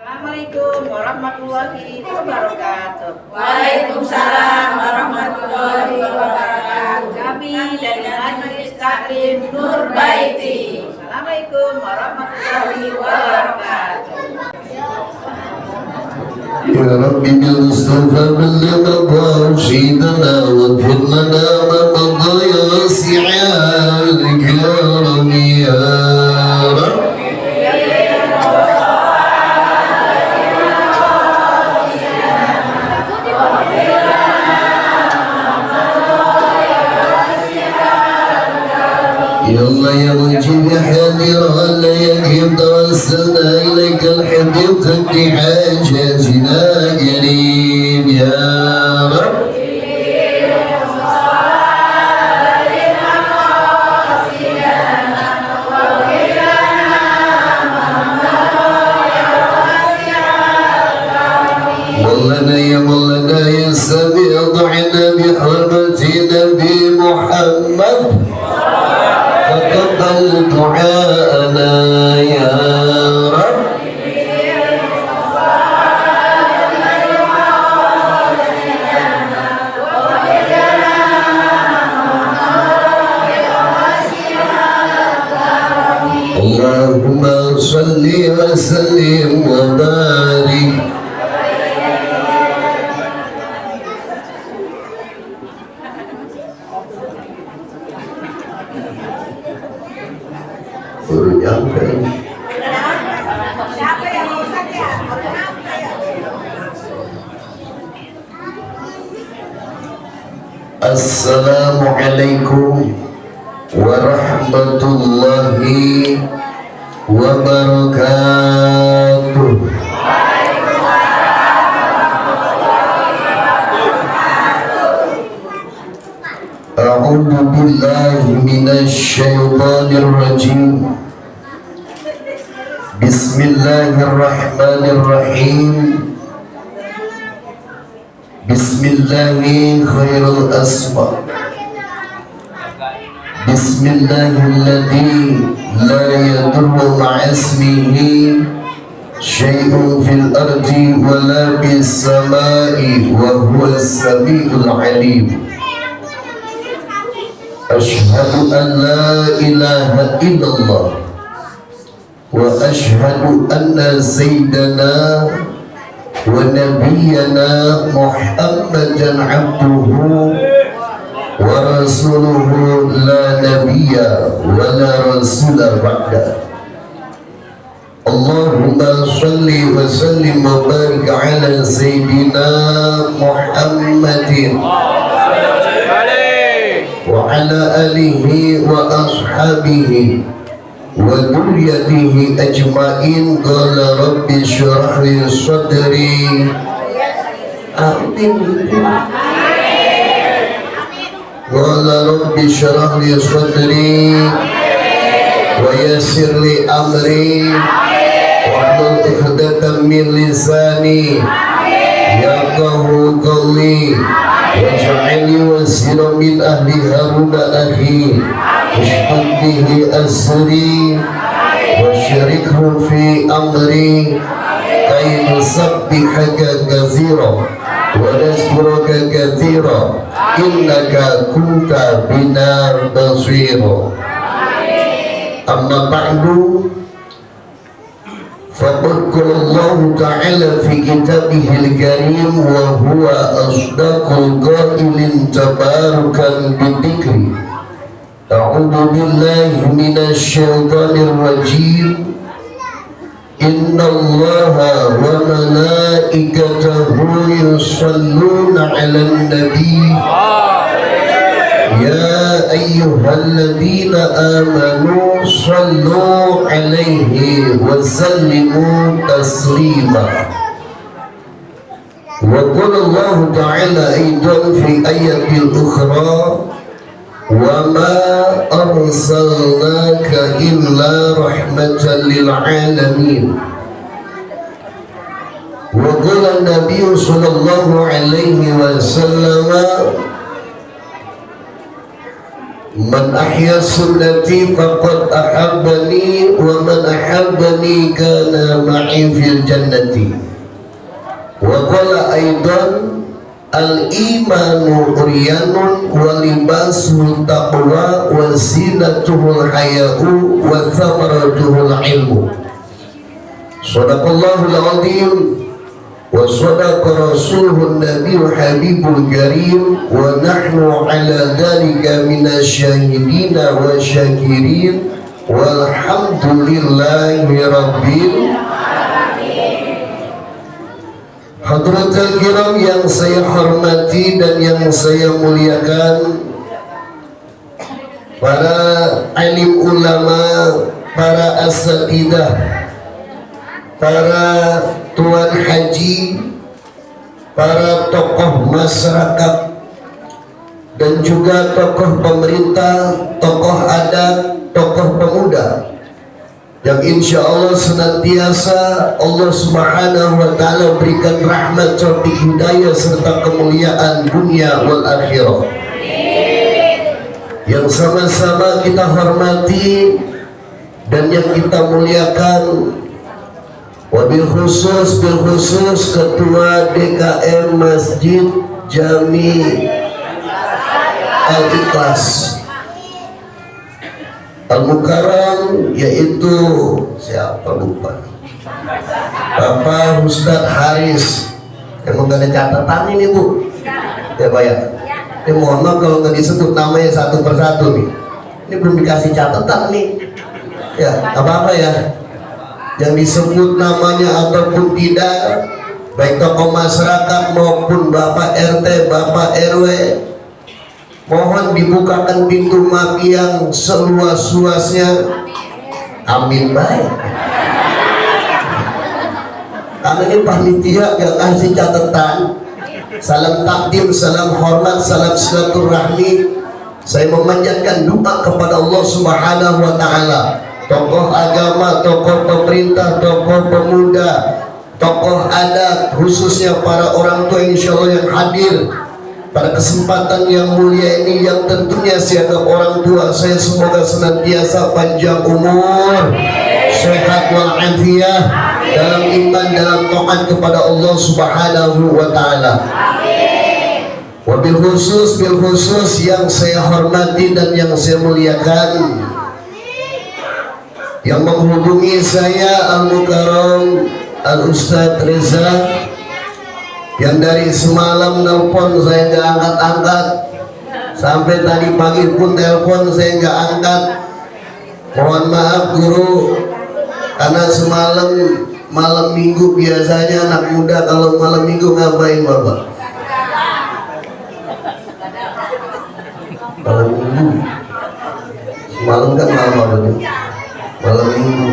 Assalamualaikum warahmatullahi wabarakatuh. Waalaikumsalam warahmatullahi wabarakatuh. Kami dari Majelis Taklim Nur Baiti. Assalamualaikum warahmatullahi wabarakatuh. يا رب بالمصطفى بلغ رشيدنا واغفر لنا ما مضى يا واسع الكرم يا رب يا الله يا مجيب يا حاضر هلا يجيب توسلنا إليك الحمد وقد حاجاتنا قريب يا رب مولانا يا مولانا يا سميع ضعنا بحرمة نبي محمد تقبل دعاءنا يا رب اللهم صل وسلم وبارك baru nyampe. Assalamualaikum warahmatullahi wabarakatuh. A'udzu billahi minasy syaithanir rajim. Bismillahirrahmanirrahim. Bismillahi khairul asma. Bismillahilladzi la yadurru ma'asmihi syai'un fil ardi wa la bis samai wa huwa as-sami'ul 'alim. Ashhadu an la ilaha illallah wa ashhadu anna sayyidana wa nabiyyana Muhammadan abduhu wa rasuluhu la nabiyya wa la rasula ba'da. Allahumma salli wa sallim wa barik ala sayyidina Muhammadin wa ala alihi wa ashabihi wa dhurriyyatihi ajma'in. Qala rabbi shrah li sadri. Amin. Qala rabbi shrah li sadri wa yassir li amri wahlul 'uqdatam min lisani yafqahu qawli waj'alni wasiran min ahli Harun akhi ushdud bihi asri wasyarikhu fi amri kay nusabbihaka katsira wa nazkuraka katsira innaka kunta bina basira. Amma ba'du, faqad qala Allah ta'ala fi kitabihil karim wa huwa asdaqul qailin tabarakan bidzikri. A'udzu billahi minasy syaithanir rajim. Innallaha wa malaikatahu yusholluna 'alan nabi. Ya ayyuhalladzina amanu shallu 'alaihi wa sallimu taslima. Wa qala Allah ta'ala aidan fi ayatil ukhra wa ma arsalnaka illa rahmatan lil alamin. Wa qala an-nabiy sallallahu alaihi wasallam Man ahya sunnati faqad ahabbani wa man ahabbani kana ma'i fil jannati. Wa qala aidan al-imanu uryanun wa libasuhu taqwa wa zinatuhul haya'u wa thamaratuhul ilmu. Sadaqallahul azim wa sadaqa rasuluhun nabiyyu habibul karim wa nahnu ala dhalika minasyahidina wa syakirin walhamdulillahi rabbil hadratul kiram yang saya hormati dan yang saya muliakan, para alim ulama, para asatidah, para tuan haji, para tokoh masyarakat, dan juga tokoh pemerintah, tokoh adat, tokoh pemuda, yang insya Allah senantiasa Allah subhanahu wa ta'ala berikan rahmat, taufik, hidayah serta kemuliaan dunia wal akhirah, yang sama-sama kita hormati dan yang kita muliakan. Wabil khusus Ketua DKM Masjid Jami Al-Ikhlas Al-Mukarram, yaitu siapa lupa, Bapak Ustadz Haris. Emang gak ada catatan ini Bu? Ya Pak ya? Ini mohon maaf kalau nggak disebut namanya satu persatu nih. Ini belum dikasih catatan nih. Ya, apa-apa ya, yang disebut namanya ataupun tidak, baik tokoh masyarakat maupun Bapak RT, Bapak RW, mohon dibukakan pintu maaf yang seluas-luasnya. Amin baik. Karena ini panitia yang kasih catatan. Salam takdim, salam hormat, salam silaturahmi. Saya memanjatkan doa kepada Allah Subhanahu wa ta'ala, tokoh agama, tokoh pemerintah, tokoh pemuda, tokoh adat, khususnya para orang tua insya Allah yang hadir pada kesempatan yang mulia ini, yang tentunya siapa orang tua saya semoga senantiasa panjang umur, sehat walafiat dalam iman, dalam taat kepada Allah Subhanahu wa ta'ala. Wabil khusus yang saya hormati dan yang saya muliakan, yang menghubungi saya Al-Mukarram Al-Ustadz Reza, yang dari semalam nelpon saya nggak angkat-angkat, sampai tadi pagi pun telepon saya nggak angkat. Mohon maaf guru, karena semalam malam minggu biasanya anak muda kalau malam minggu ngapain Bapak? Malam minggu, semalam kan malam minggu.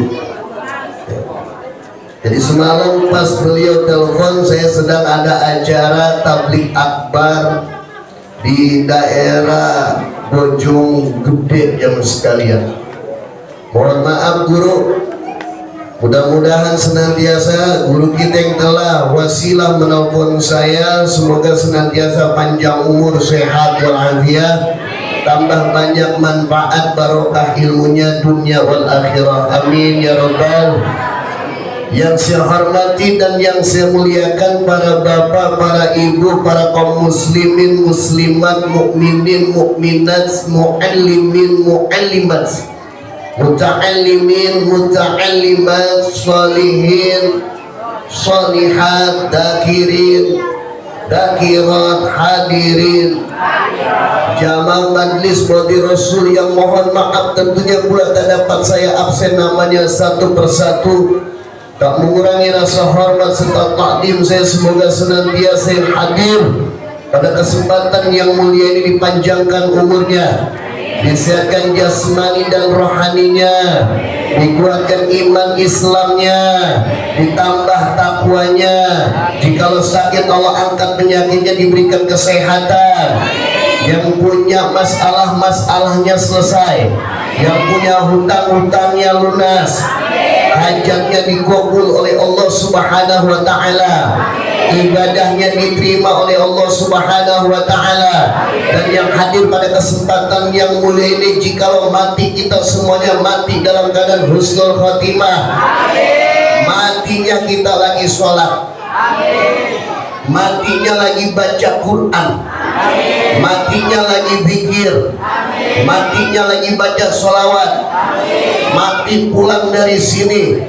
Jadi semalam pas beliau telepon, saya sedang ada acara tablik akbar di daerah Bojonggede jam sekalian. Mohon maaf guru, mudah-mudahan senantiasa guru kita yang telah wasilah menelpon saya, semoga senantiasa panjang umur, sehat walafiat, tambah banyak manfaat barokah ilmunya dunia wal akhirah, amin ya rabbal. Yang saya hormati dan yang saya muliakan, para bapak, para ibu, para kaum muslimin, muslimat, mukminin, mukminat, muallimin, muallimat, muta'allimin, muta'allimat, salihin, salihat, dakirin, dakirat, hadirin, jamaah majlis bodi Rasul yang mohon maaf tentunya pula tak dapat saya absen namanya satu persatu. Tak mengurangi rasa hormat serta takdim saya, semoga senantiasa hadir pada kesempatan yang mulia ini, dipanjangkan umurnya, disehatkan jasmani dan rohaninya, dikuatkan iman Islamnya, ditambah takwanya, jikalau sakit Allah angkat penyakitnya, diberikan kesehatan, yang punya masalahnya selesai, yang punya hutang-hutangnya lunas, hajatnya dikabul oleh Allah Subhanahu wa ta'ala, ibadahnya diterima oleh Allah Subhanahu wa Ta'ala. Dan yang hadir pada kesempatan yang mulia ini, jikalau mati kita semuanya mati dalam keadaan husnul khotimah, matinya kita lagi sholat, matinya lagi baca Quran, matinya lagi zikir, matinya lagi baca sholawat, mati pulang dari sini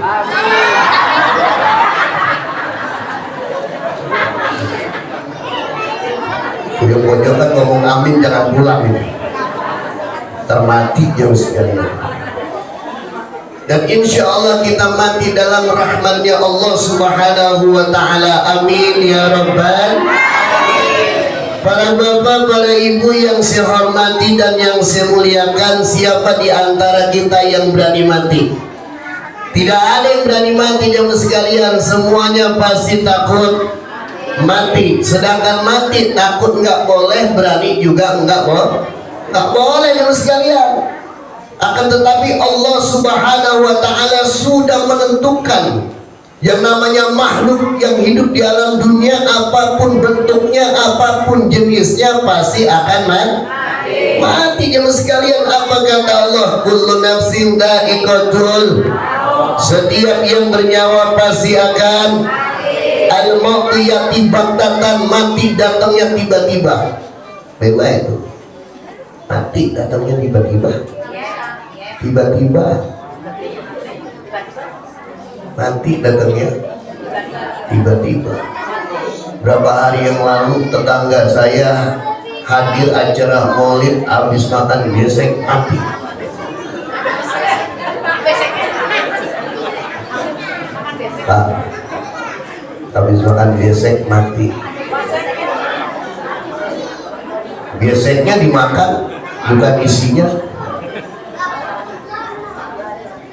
yang pojok kan ngomong amin, jangan pulang ini termati jauh sekali. Dan insya Allah kita mati dalam rahmatnya Allah Subhanahu wa Ta'ala. Amin ya Rabbal. Para bapak, para ibu yang saya hormati dan yang saya muliakan, siapa di antara kita yang berani mati? Tidak ada yang berani mati jemaah sekalian, semuanya pasti takut mati. Sedangkan mati takut nggak boleh, berani juga nggak boleh jemaah sekalian. Akan tetapi Allah Subhanahu wa Ta'ala sudah menentukan yang namanya makhluk yang hidup di alam dunia, apapun bentuknya, apapun jenisnya, pasti akan mati jemaah sekalian. Apa kata Allah? Kullu nafsin dha'iqatul, setiap yang bernyawa pasti akan al-mautu, yatibatan, mati datangnya tiba-tiba. Bagaimana itu? Mati datangnya tiba-tiba. Tiba-tiba mati datangnya tiba-tiba. Berapa hari yang lalu tetangga saya hadir acara maulid, habis makan gesek mati. Pak, habis makan gesek mati. Geseknya dimakan, bukan isinya.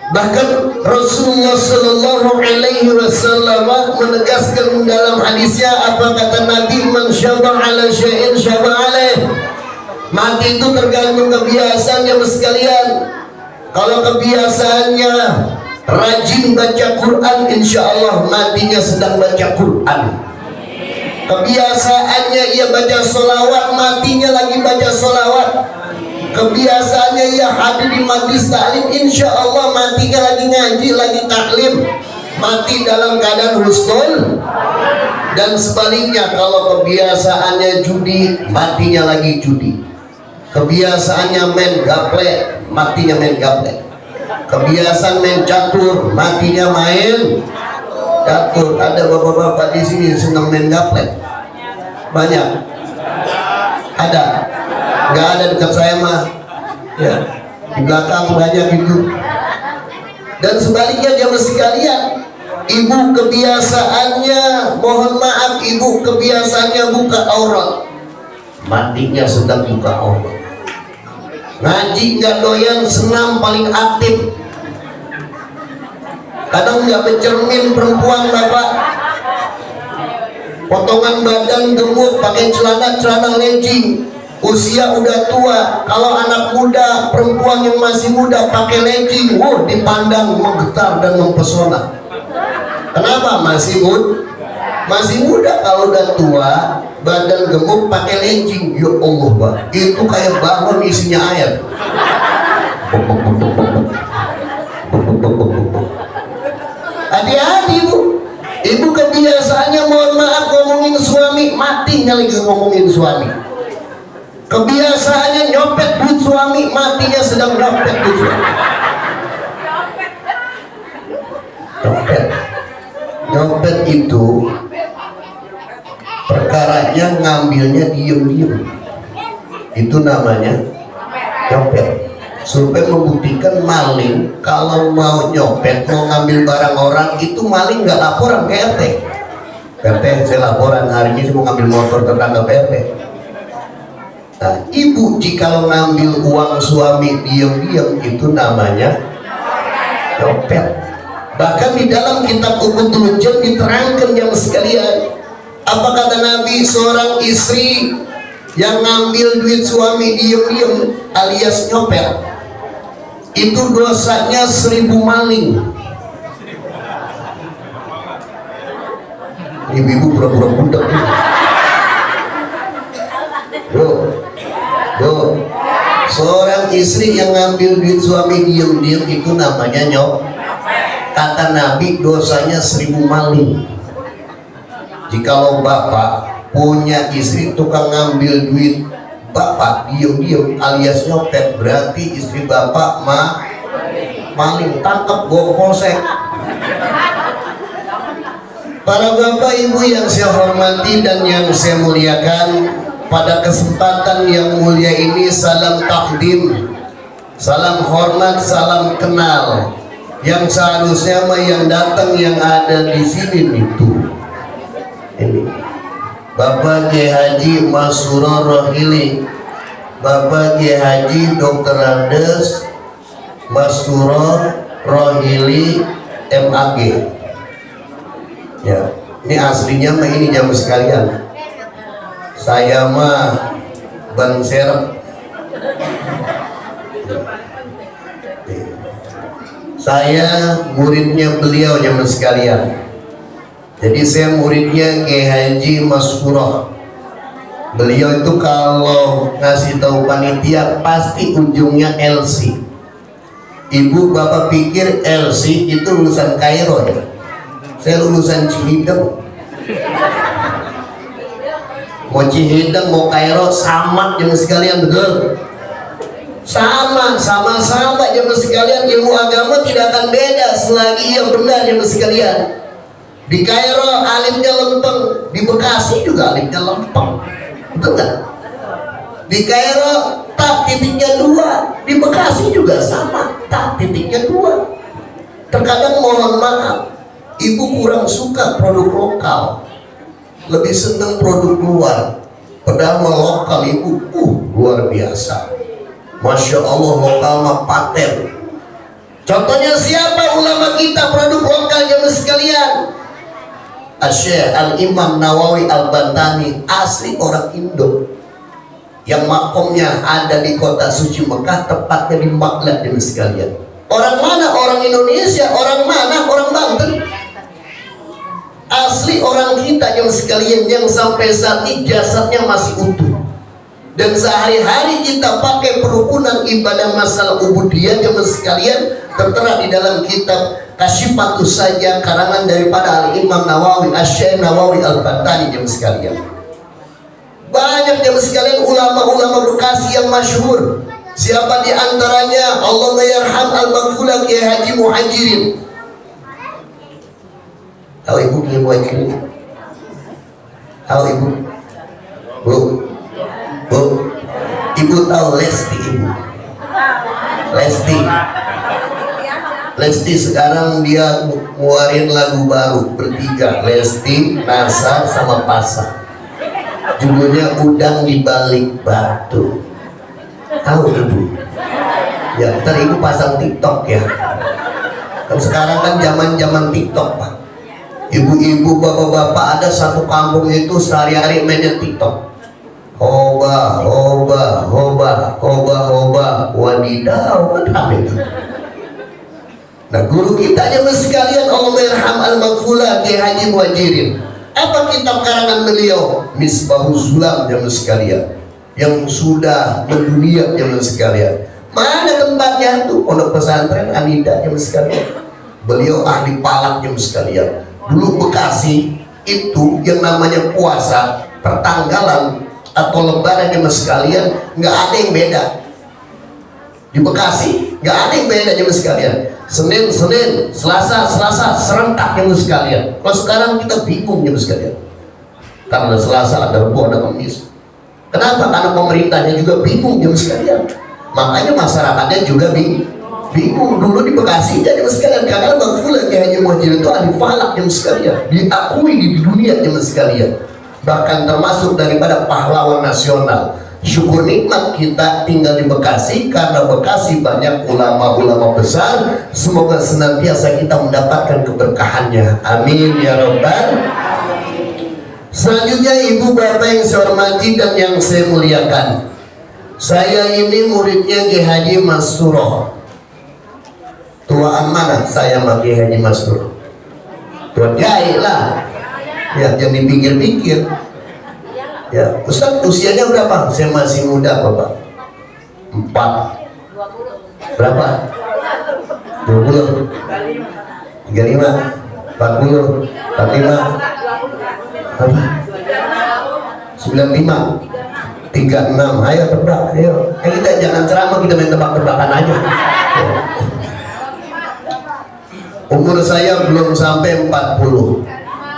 Bahkan Rasulullah Sallallahu Alaihi Wasallam menegaskan dalam hadisnya, apa kata Nabi? Man syaba ala syai'in syaba alaih. Mati itu tergantung kebiasaannya sekalian. Kalau kebiasaannya rajin baca Quran, insya Allah matinya sedang baca Quran. Kebiasaannya ia baca sholawat, matinya lagi baca sholawat. Kebiasaannya ia hadir di majlis taklim, insya Allah matinya lagi ngaji, lagi taklim, mati dalam keadaan husnul. Dan sebaliknya, kalau kebiasaannya judi, matinya lagi judi. Kebiasaannya main gaplek, matinya main gaplek. Kebiasaan main catur, matinya main catur. Ada bapak-bapak di sini senang main gaplek? Banyak? Ada? Nggak ada dekat saya mah ya, di belakang banyak itu. Dan sebaliknya jemaah sekalian, ibu kebiasaannya, mohon maaf, ibu kebiasaannya buka aurat, matinya sedang buka aurat. Ngaji nggak doyan, senam paling aktif. Kadang nggak bercermin perempuan bapak, potongan badan gemuk, pakai celana legging. Usia udah tua. Kalau anak muda, perempuan yang masih muda pakai legging, dipandang menggetar dan mempesona. Kenapa? Masih muda. Kalau udah tua, badan gemuk, pakai legging, ya Allah Pak, itu kayak balon isinya air. Hati-hati bu. Ibu kebiasaannya, mohon maaf, ngomongin suami, matinya lagi ngomongin suami. Kebiasaannya nyopet duit suami, matinya sedang nyopet duit suami. Nyopet itu perkaranya ngambilnya diem-diem, itu namanya nyopet. Supaya membuktikan maling, kalau mau nyopet, mau ngambil barang orang, itu maling nggak laporan ke RT. RT, saya laporan hari ini saya mau ngambil motor tetangga PRT. Nah, ibu jikalau ngambil uang suami diam-diam, itu namanya nyopet. Bahkan di dalam kitab Uqudul Jan diterangkan jemaah sekalian, apa kata Nabi? Seorang istri yang ngambil duit suami diam-diam alias nyopet, itu dosanya 1000 maling. ibu-ibu pura-pura budak. Bu, seorang istri yang ngambil duit suami diem-diem itu namanya kata Nabi dosanya 1000 maling. Jikalau bapak punya istri tukang ngambil duit bapak diem-diem alias nyopet, berarti istri bapak maling, tangkap bawa polsek. Para bapak ibu yang saya hormati dan yang saya muliakan, pada kesempatan yang mulia ini salam takdim, salam hormat, salam kenal. Yang seharusnya yang datang yang ada di sini itu ini Bapak Kiai Haji Masrur Rohili, Bapak Kiai Haji Dr. Andes Masrur Rohili MAG. Ya, ini aslinya mah ini jam sekalian. Saya mah Bang Serap. Saya muridnya beliau jam sekalian. Jadi saya muridnya Kiai Haji Masrur. Beliau itu kalau ngasih tahu panitia pasti ujungnya LC. Ibu bapak pikir LC itu lulusan Kairo ya? Saya lulusan Cihideng. Mau Cihideng mau Kairo sama jemaah sekalian, betul? Sama jemaah sekalian. Ilmu agama tidak akan beda selagi ia benar jemaah sekalian. Di Kairo alimnya lempeng, di Bekasi juga alimnya lempeng, betul nggak? Di Kairo tak titiknya 2, di Bekasi juga sama, tak titiknya 2. Terkadang mohon maaf, ibu kurang suka produk lokal, lebih senang produk luar. Padahal lokal ibu luar biasa, masya Allah, lokal mah paten. Contohnya siapa ulama kita produk lokal jemaah sekalian? Syekh Al-Imam Nawawi Al-Bantani, asli orang Indo yang makomnya ada di kota suci Mekah, tepatnya di Makkah jemaah sekalian. Orang mana? Orang Indonesia. Orang mana? Orang Banten. Asli orang kita jemaah sekalian, yang sampai saat ini jasadnya masih utuh. Dan sehari-hari kita pakai perukunan ibadah masalah ubudiyah jemaah sekalian, tertera di dalam kitab Kasyifatus saja karangan daripada Al-Imam Nawawi, Syekh Nawawi Al-Bantani jemaah sekalian. Banyak jemaah sekalian ulama-ulama Bekasi yang masyhur. Siapa di antaranya? Allahumma yarham al-maghfurah Kiai Haji Muhajirin. Tahu ibu Kiai Muhajirin? Tahu ibu? Bu, ibu tahu Lesti ibu? Lesti sekarang dia ngeluarin lagu baru bertiga, Lesti, Nasa, sama Pasa. Judulnya Udang di Balik Batu. Tahu ibu? Ya, ntar ibu pasang TikTok ya. Kan sekarang kan zaman TikTok pak. Ibu-ibu, bapak-bapak ada satu kampung itu sehari-hari mainnya TikTok. Hoba, wadidaw, apa itu? Nah, guru kita jemaah sekalian, Allahumma yarham al-maghfurah Kiai Haji Muhajirin. Apa kitab karangan beliau? Misbahuz Zulam jemaah sekalian, yang sudah mendunia jemaah sekalian. Mana tempatnya tuh? Pondok pesantren Anida jemaah sekalian. Beliau ahli palak jemaah sekalian. Dulu Bekasi itu yang namanya puasa, pertanggalan atau lebaran jemaah sekalian, nggak ada yang beda. Di Bekasi nggak ada yang beda jemaah sekalian. Senin, Selasa, serentak jemaah sekalian. Kalau sekarang kita bingung jemaah sekalian. Karena Selasa ada Rabu, ada Kamis. Kenapa? Karena pemerintahnya juga bingung jemaah sekalian. Makanya masyarakatnya juga bingung. Dulu di Bekasi jemaah sekalian, karena Bang Fulan Kiai Haji Muhajirin itu ahli falak jemaah sekalian, diakui di dunia jemaah sekalian. Bahkan termasuk daripada pahlawan nasional. Syukur nikmat kita tinggal di Bekasi, karena Bekasi banyak ulama-ulama besar. Semoga senantiasa kita mendapatkan keberkahannya, amin ya rabbal. Selanjutnya ibu bapak yang saya hormati dan yang saya muliakan, saya ini muridnya Kiai Haji Masrur. Tuaan mana? Saya sama Kiai Haji Masrur. Tuan Kiai lah. Ya, jangan dipikir-pikir. Ya, Ustaz usianya berapa? Saya masih muda, Bapak. 4. Berapa? 20. 35. 40. 45. Berapa? 95. 36. Ayo tebak, ayo. Kita jangan ceramah, kita main tebak-tebakan aja. Ya. Umur saya belum sampai 40.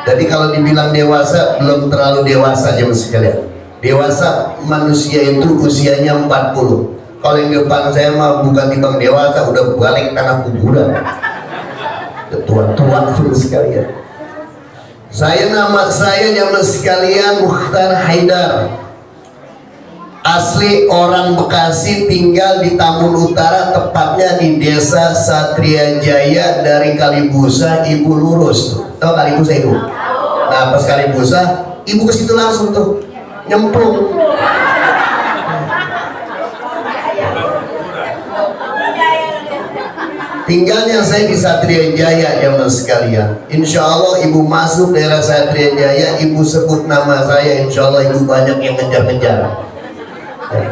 Jadi kalau dibilang dewasa, belum terlalu dewasa jemaah sekalian. Dewasa manusia itu usianya 40. Kalau yang depan saya mah bukan timbang dewasa, udah balik tanah kuburan. Tua-tua jemaah sekalian. Nama saya jemaah sekalian Mukhtar Haidar. Asli orang Bekasi, tinggal di Tambun Utara, tepatnya di Desa Satria Jaya. Dari Kalibusa, Ibu lurus tuh. Tahu Kalibusa itu? Nah, pas Kalibusa, Ibu ke situ langsung tuh nyemplung. Tinggalnya saya di Satria Jaya jemaah sekalian. Insya Allah Ibu masuk daerah Satria Jaya, Ibu sebut nama saya, Insya Allah Ibu banyak yang ngejar-ngejar. Ya.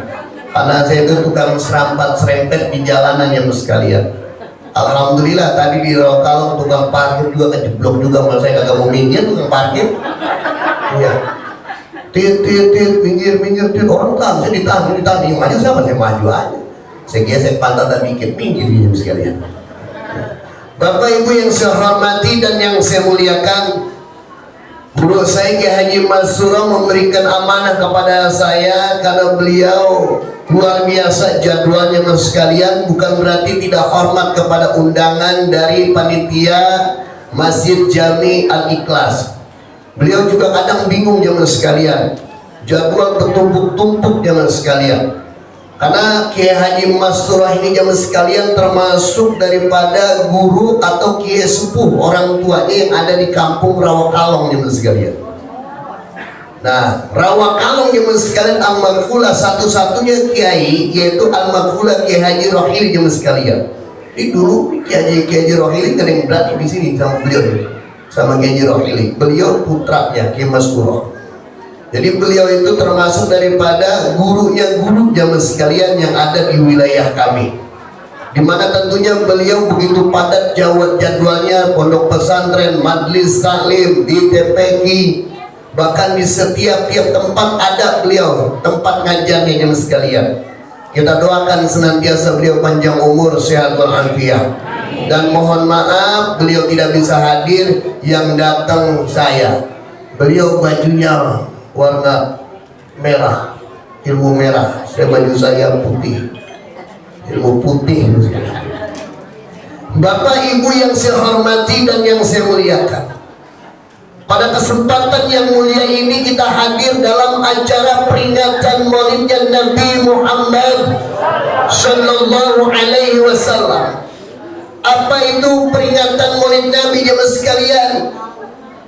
Karena saya itu tukang serampat serempet di jalanan jemaah sekalian. Alhamdulillah tadi di Rokalong tukang parkir juga kejeblok juga, malah saya kagak mau minggir tukang parkir. Iya. Tit minggir orang tahan, saya ditahan, yang maju sama saya maju aja. Saya gesek pantat dikit, minggir jemaah sekalian. Bapak Ibu yang saya hormati dan yang saya muliakan, Guru saya Ki Haji Mansuro memberikan amanah kepada saya karena beliau luar biasa jadwalnya mas sekalian. Bukan berarti tidak hormat kepada undangan dari panitia Masjid Jami Al-Ikhlas. Beliau juga kadang bingung jemaah sekalian, jadwal bertumpuk-tumpuk jemaah sekalian. Karena Kiai Haji Mansuro ini jemaah sekalian termasuk daripada guru atau kiai sepuh orang tuanya yang ada di kampung Rawakalong jemaah sekalian. Nah, Rawakalong jemaah sekalian almarhumah satu-satunya kiai yaitu almarhumah Kiai Haji Rohili jemaah sekalian. Ini dulu Kiai Haji Rohili kan yang berarti di sini sama beliau, sama Kiai Haji Rohili. Beliau putranya Kiai Mansuro. Jadi beliau itu termasuk daripada gurunya guru jamaah sekalian yang ada di wilayah kami, dimana tentunya beliau begitu padat jadwalnya, pondok pesantren, majlis taklim, di TPQ, bahkan di setiap tempat ada beliau tempat ngajarnya jamaah sekalian. Kita doakan senantiasa beliau panjang umur, sehat walafiat. Dan mohon maaf beliau tidak bisa hadir, yang datang saya. Beliau bajunya warna merah, ilmu merah. Saya baju saya putih, ilmu putih. Bapak Ibu yang saya hormati dan yang saya muliakan, pada kesempatan yang mulia ini kita hadir dalam acara peringatan Maulidnya Nabi Muhammad Sallallahu Alaihi Wasallam. Apa itu peringatan Maulid Nabi jemaah sekalian?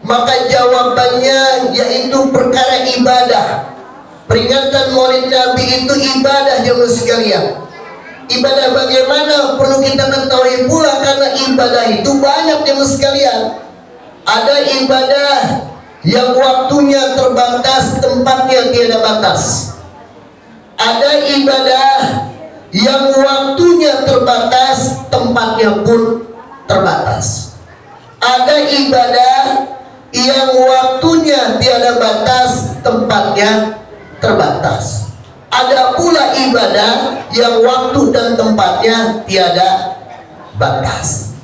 Maka jawabannya yaitu perkara ibadah. Peringatan Maulid Nabi itu ibadah jemaah sekalian. Ibadah bagaimana? Perlu kita ketahui pula, karena ibadah itu banyak jemaah sekalian. Ada ibadah yang waktunya terbatas, tempatnya tiada batas. Ada ibadah yang waktunya terbatas, tempatnya pun terbatas. Ada ibadah yang waktunya tiada batas, tempatnya terbatas. Ada pula ibadah yang waktu dan tempatnya tiada batas.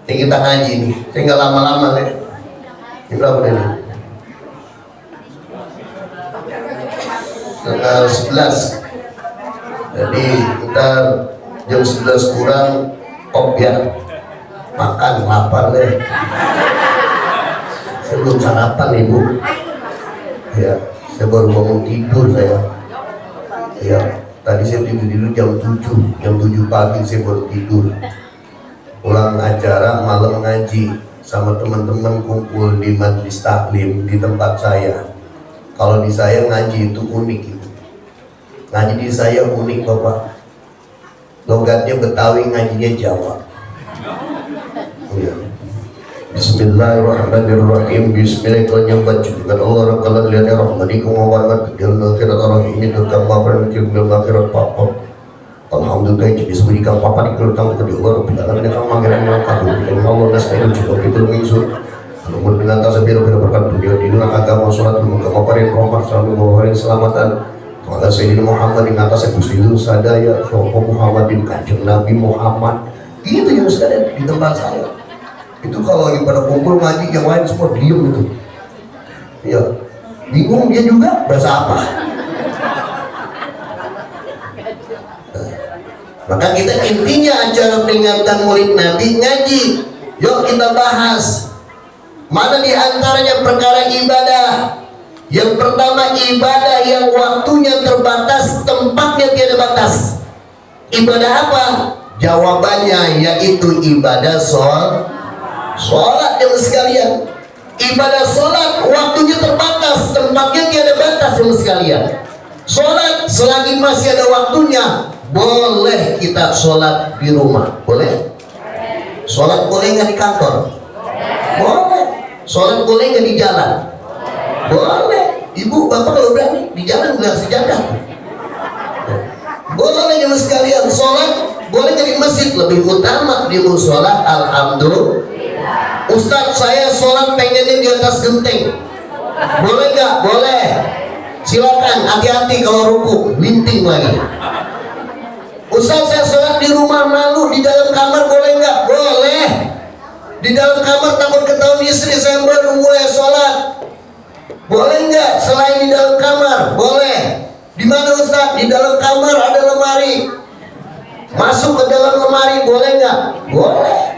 Ini kita ngaji nih, saya nggak lama-lama nih. Ini berapa nih? Tanggal 11. Jadi kita jam 11 kurang ya, makan, lapar deh. Saya belum sarapan Ibu. Ya, saya baru bangun tidur saya. Ya, tadi saya tidur jam 7 pagi saya baru tidur. Pulang acara malam ngaji sama teman-teman, kumpul di majlis taklim di tempat saya. Kalau di saya ngaji itu unik Ibu. Ngaji di saya unik Bapak. Logatnya Betawi, ngajinya Jawa. Ya. Bismillahirrahmanirrahim. Bismillahirrahmanirrahim. Allah rakalan liane rahmanikum wa barakatuh. Jalna akhirat arahimi dukam maafkan kibul akhirat papa. Alhamdulillah jadi seberikan papa di kelutang ke Allah Rabbil alamin kang mangiran yang kadu dan Allah nasta'inu juga fitul mingsu. Namun dengan tasbiru berkat dunia di agama salat muga maparin rahmat selalu maparin selamatan. Maka Sayyidina Muhammad yang atas Gusti sadaya Sopo Muhammadin Kanjeng Nabi Muhammad. Itu yang sekalian di tempat saya. Itu kalau lagi pada kumpul ngaji yang lain semua diem gitu. Ya, bingung dia juga bahasa apa. Maka kita intinya acara peringatan Maulid Nabi ngaji. Yuk kita bahas. Mana di antaranya perkara ibadah? Yang pertama ibadah yang waktunya terbatas, tempatnya tiada batas. Ibadah apa? Jawabannya yaitu ibadah sholat yang sekalian. Ibadah sholat waktunya terbatas, tempatnya tiada batas yang sekalian. Sholat selagi masih ada waktunya, boleh kita sholat di rumah, boleh? Sholat boleh nggak di kantor? Boleh. Sholat boleh nggak di jalan? Boleh. Ibu bapak kalau berani di jalan gelar sejadah. Boleh yang sekalian. Sholat boleh nggak di masjid? Lebih utama di musola. Alhamdulillah. Ustadz saya sholat pengennya di atas genteng, boleh nggak? Boleh. Silakan, hati-hati kalau ruku linting lagi. Ustadz saya sholat di rumah malu, di dalam kamar boleh nggak? Boleh. Di dalam kamar takut ketahuan istri saya baru mulai sholat, boleh nggak? Selain di dalam kamar boleh. Di mana Ustadz? Di dalam kamar ada lemari, masuk ke dalam lemari boleh nggak? Boleh.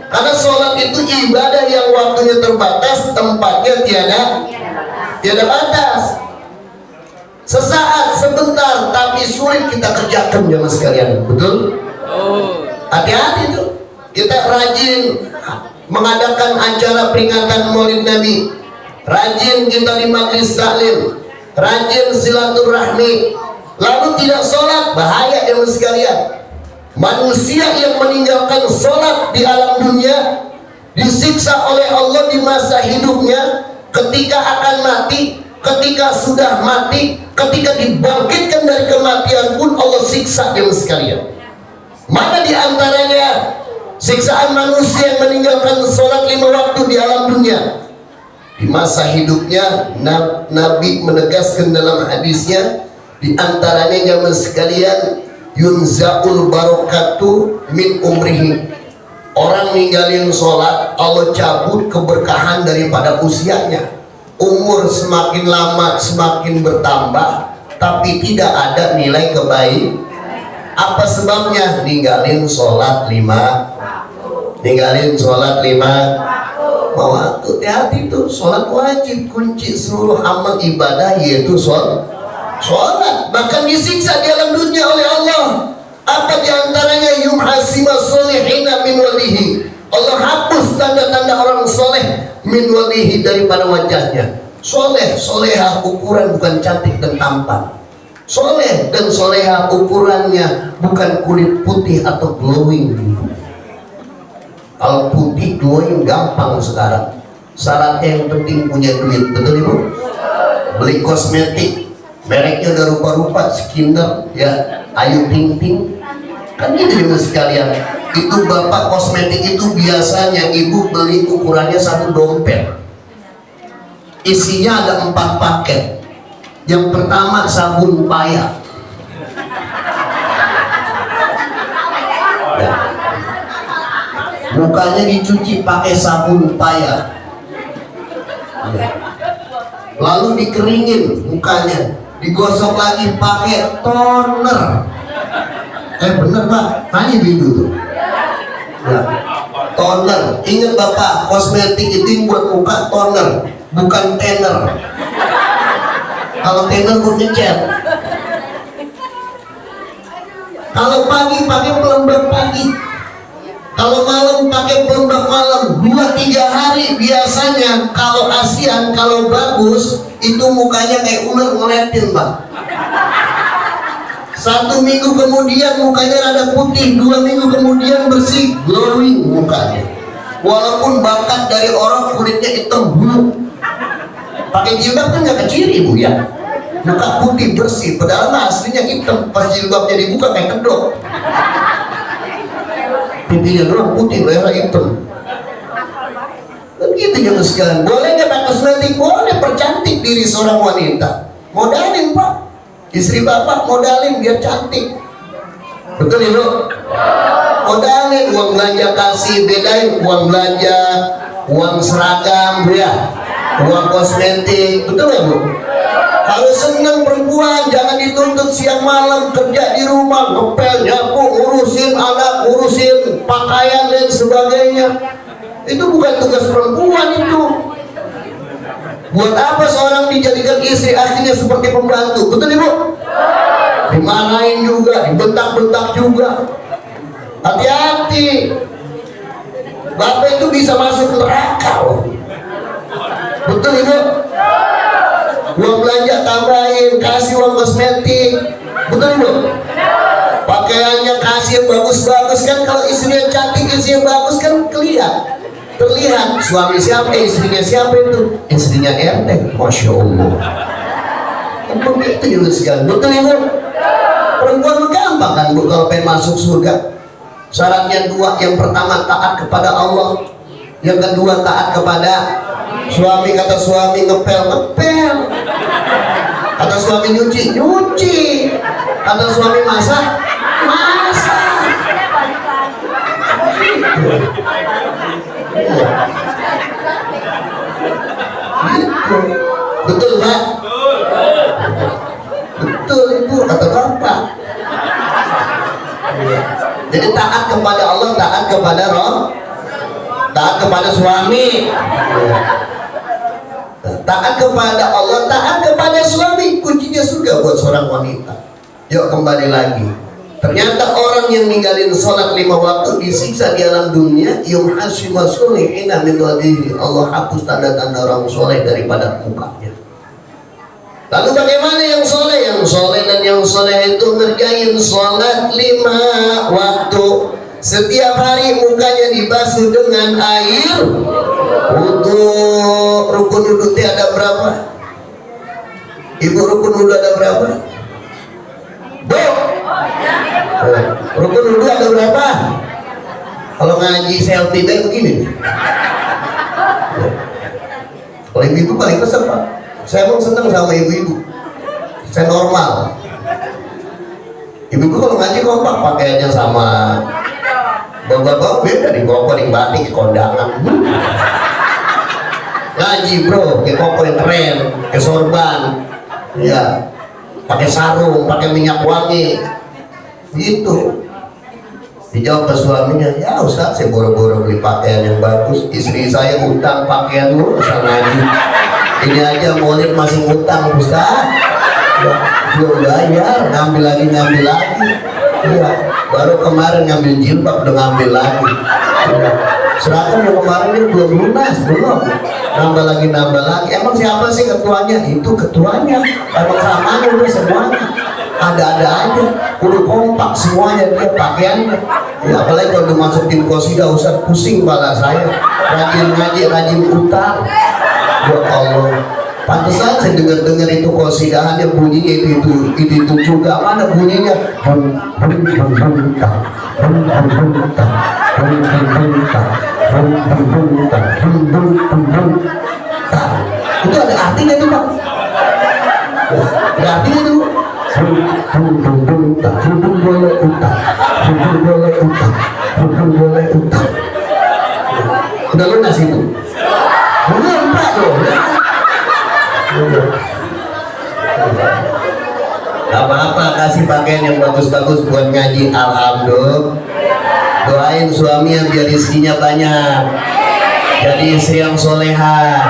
Karena sholat itu ibadah yang waktunya terbatas, tempatnya tiada batas. Sesaat, sebentar, tapi sulit kita kerjakan jemaah sekalian, betul? Hati-hati tuh. Kita rajin mengadakan acara peringatan Maulid Nabi, rajin kita di majelis taklim, rajin silaturahmi, lalu tidak sholat, bahaya jemaah sekalian. Manusia yang meninggalkan sholat di alam dunia disiksa oleh Allah di masa hidupnya, ketika akan mati, ketika sudah mati, ketika dibangkitkan dari kematian pun Allah siksa jemaah sekalian. Mana di antaranya siksaan manusia yang meninggalkan sholat 5 waktu di alam dunia? Di masa hidupnya Nabi menegaskan dalam hadisnya, di antaranya jemaah sekalian, yunzaul barakatu min umrihi. Orang ninggalin sholat, Allah cabut keberkahan daripada usianya. Umur semakin lama semakin bertambah, tapi tidak ada nilai kebaikan. Apa sebabnya? Ninggalin sholat 5 waktu. Hati-hati tuh, sholat wajib, kunci seluruh amal ibadah yaitu sholat. Bahkan disiksa di alam dunia oleh Allah. Apa diantaranya? Yumhasima solihina min walihi. Allah hapus tanda-tanda orang soleh min walihi daripada wajahnya. Solehah ukuran bukan cantik dan tampan. Soleh dan solehah ukurannya bukan kulit putih atau glowing. Kalau putih glowing gampang sekarang. Syaratnya yang penting punya duit, betul ibu? Beli kosmetik, mereknya udah rupa-rupa, Skinner, ya, Ayu Ting Ting, kan gitu sekalian. Itu bapak kosmetik itu biasanya ibu beli ukurannya 1 dompet. Isinya ada 4 paket. Yang pertama sabun paya. Ya. Mukanya dicuci pakai sabun paya. Ya. Lalu dikeringin mukanya, digosok lagi pakai toner. Bener pak, tanya dulu tuh. Ya. Toner. Ingat bapak, kosmetik itu buat muka toner, bukan tenner. Kalau tenner buat ngecat. Kalau pagi pakai pelembab pagi, kalau malam pakai pelembab malam. 2-3 hari biasanya. Kalau ASEAN, kalau bagus itu mukanya kayak ular ngeliatin pak. 1 minggu kemudian mukanya rada putih, 2 minggu kemudian bersih, glowing mukanya. walaupun bakat dari orang kulitnya hitam bulu, pakai jilbab kan nggak keciri bu ya, muka putih bersih, padahal mah aslinya hitam, pas jilbabnya dibuka kayak kedok, pipinya doang putih, lehernya hitam. Begitu juga sekalian. Boleh nggak pakai kosmetik? Boleh, percantik diri seorang wanita. Modalin pak, istri bapak modalin biar cantik. Betul ya bu? Modalin, uang belanja kasih, bedain uang belanja, uang seragam ya, uang kosmetik. Betul ya bu? Harus senang perempuan, jangan dituntut siang malam kerja di rumah, ngepel, nyapu, ngurusin anak, ngurusin pakaian dan sebagainya. Itu bukan tugas perempuan itu. Buat apa seorang dijadikan istri akhirnya seperti pembantu? Betul ibu? Dimarahin juga, dibentak-bentak juga. Hati-hati, bapak itu bisa masuk neraka loh. Betul ibu? Uang belanja tambahin, kasih uang kosmetik. Betul ibu? Pakaiannya kasih yang bagus-bagus kan, kalau istrinya cantik, istri yang bagus kan terlihat suami siapa, istrinya siapa itu, istrinya RT, masya Allah. Kan begitu juga sekali. Betul ibu? Perempuan gampang kan bu kalau pengen masuk surga. Syaratnya dua, yang pertama taat kepada Allah, yang kedua taat kepada suami. Kata suami ngepel, kata suami nyuci, kata suami masak. Betul pak? Betul ibu, kata bapak. Jadi taat kepada Allah, taat kepada Roh, taat kepada suami, taat kepada Allah, taat kepada suami. Kuncinya surga buat seorang wanita. Yuk kembali lagi. Ternyata orang yang ninggalin sholat 5 waktu disiksa di alam dunia. Yumhasima solihina min wajhihi. Allah hapus tanda-tanda orang soleh daripada mukanya. Lalu bagaimana yang soleh? Yang soleh dan yang soleh itu ngerjain sholat 5 waktu. Setiap hari mukanya dibasuh dengan air wudu. Rukun wudu ada berapa? Ibu, rukun wudu ada berapa? Rukun wudu ada berapa? Kalau ngaji selfie kayak begini. Kalau ibu-ibu paling kesel pak. Saya emang seneng sama ibu-ibu. Saya normal. Ibu-ibu kalau ngaji kompak, pakaiannya sama. Bapak-bapak beda di koko, di batik, di kondangan. Ngaji bro, kayak koko yang keren, kayak sorban, ya, pakai sarung, pakai minyak wangi. Gitu. Dijawab ke suaminya, ya Ustaz, saya boro-boro beli pakaian yang bagus, istri saya utang pakaian lu, usah ngaji. Ini aja murid masih utang Ustaz, ya, belum bayar, ngambil lagi. Ya, baru kemarin ngambil jilbab udah ngambil lagi. Ya, seragam yang kemarin ini belum lunas, belum. Nambah lagi. Emang siapa sih ketuanya? Itu ketuanya. Emang samanya udah semuanya. Ada-ada aja, udah kompak semuanya dia pakaiannya. Ya, apalagi kalau udah masuk tim qasidah, Ustaz pusing kepala saya. Rajin ngaji, rajin utang. Ya Allah, pantesan saya dengar itu qasidahannya bunyinya itu juga. Mana bunyinya? Itu ada artinya tuh pak. Ada artinya tuh. Boleh utang. Udah lunas itu. Belum pak loh. Apa-apa, kasih pakaian yang bagus-bagus buat ngaji. Alhamdulillah. Doain suaminya biar istrinya banyak, jadi istri yang soleha.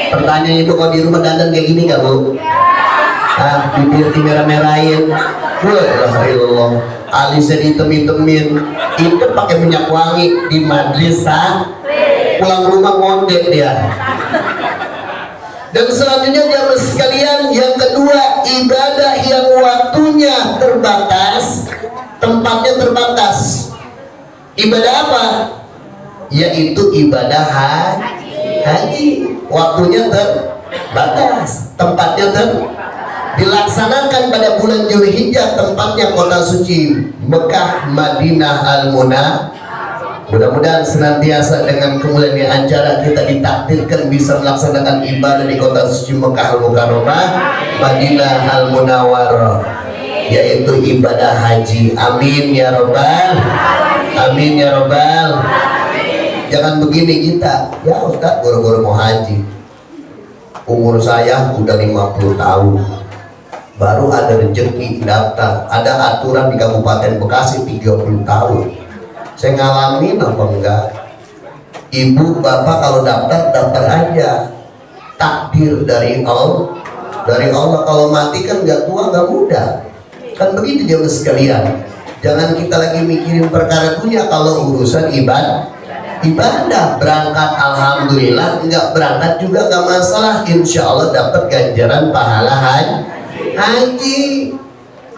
Pertanyaan itu, kalau di rumah dandan kayak gini gak bu? Bibir dimerah-merahin, Allah, alisnya ditem-temin, itu pakai minyak wangi di majlis, pulang rumah ngondek dia. Dan selanjutnya jamaah sekalian, yang kedua, ibadah yang waktunya terbatas, tempatnya terbatas. Ibadah apa? yaitu ibadah haji. Waktunya terbatas, tempatnya dilaksanakan pada bulan Zulhijjah, tempatnya kota suci Mekah, Madinah, Al-Munawwarah. Mudah-mudahan senantiasa dengan kemuliaan acara kita ditakdirkan bisa melaksanakan ibadah di kota suci Mekah Al-Mukarramah, Madinah Al-Munawwarah, yaitu ibadah haji. Amin ya robbal, amin ya robbal. Jangan begini kita, ya Ustaz baru-baru mau haji, umur saya udah 50 tahun, baru ada rezeki daftar, ada aturan di Kabupaten Bekasi 30 tahun. Saya ngalamin apa enggak? Ibu bapak kalau daftar aja, takdir dari Allah. Kalau mati kan nggak tua nggak muda, kan begitu jemaah sekalian. Jangan kita lagi mikirin perkara dunia kalau urusan ibadah. Berangkat alhamdulillah, nggak berangkat juga nggak masalah, insya Allah dapat ganjaran pahala haji.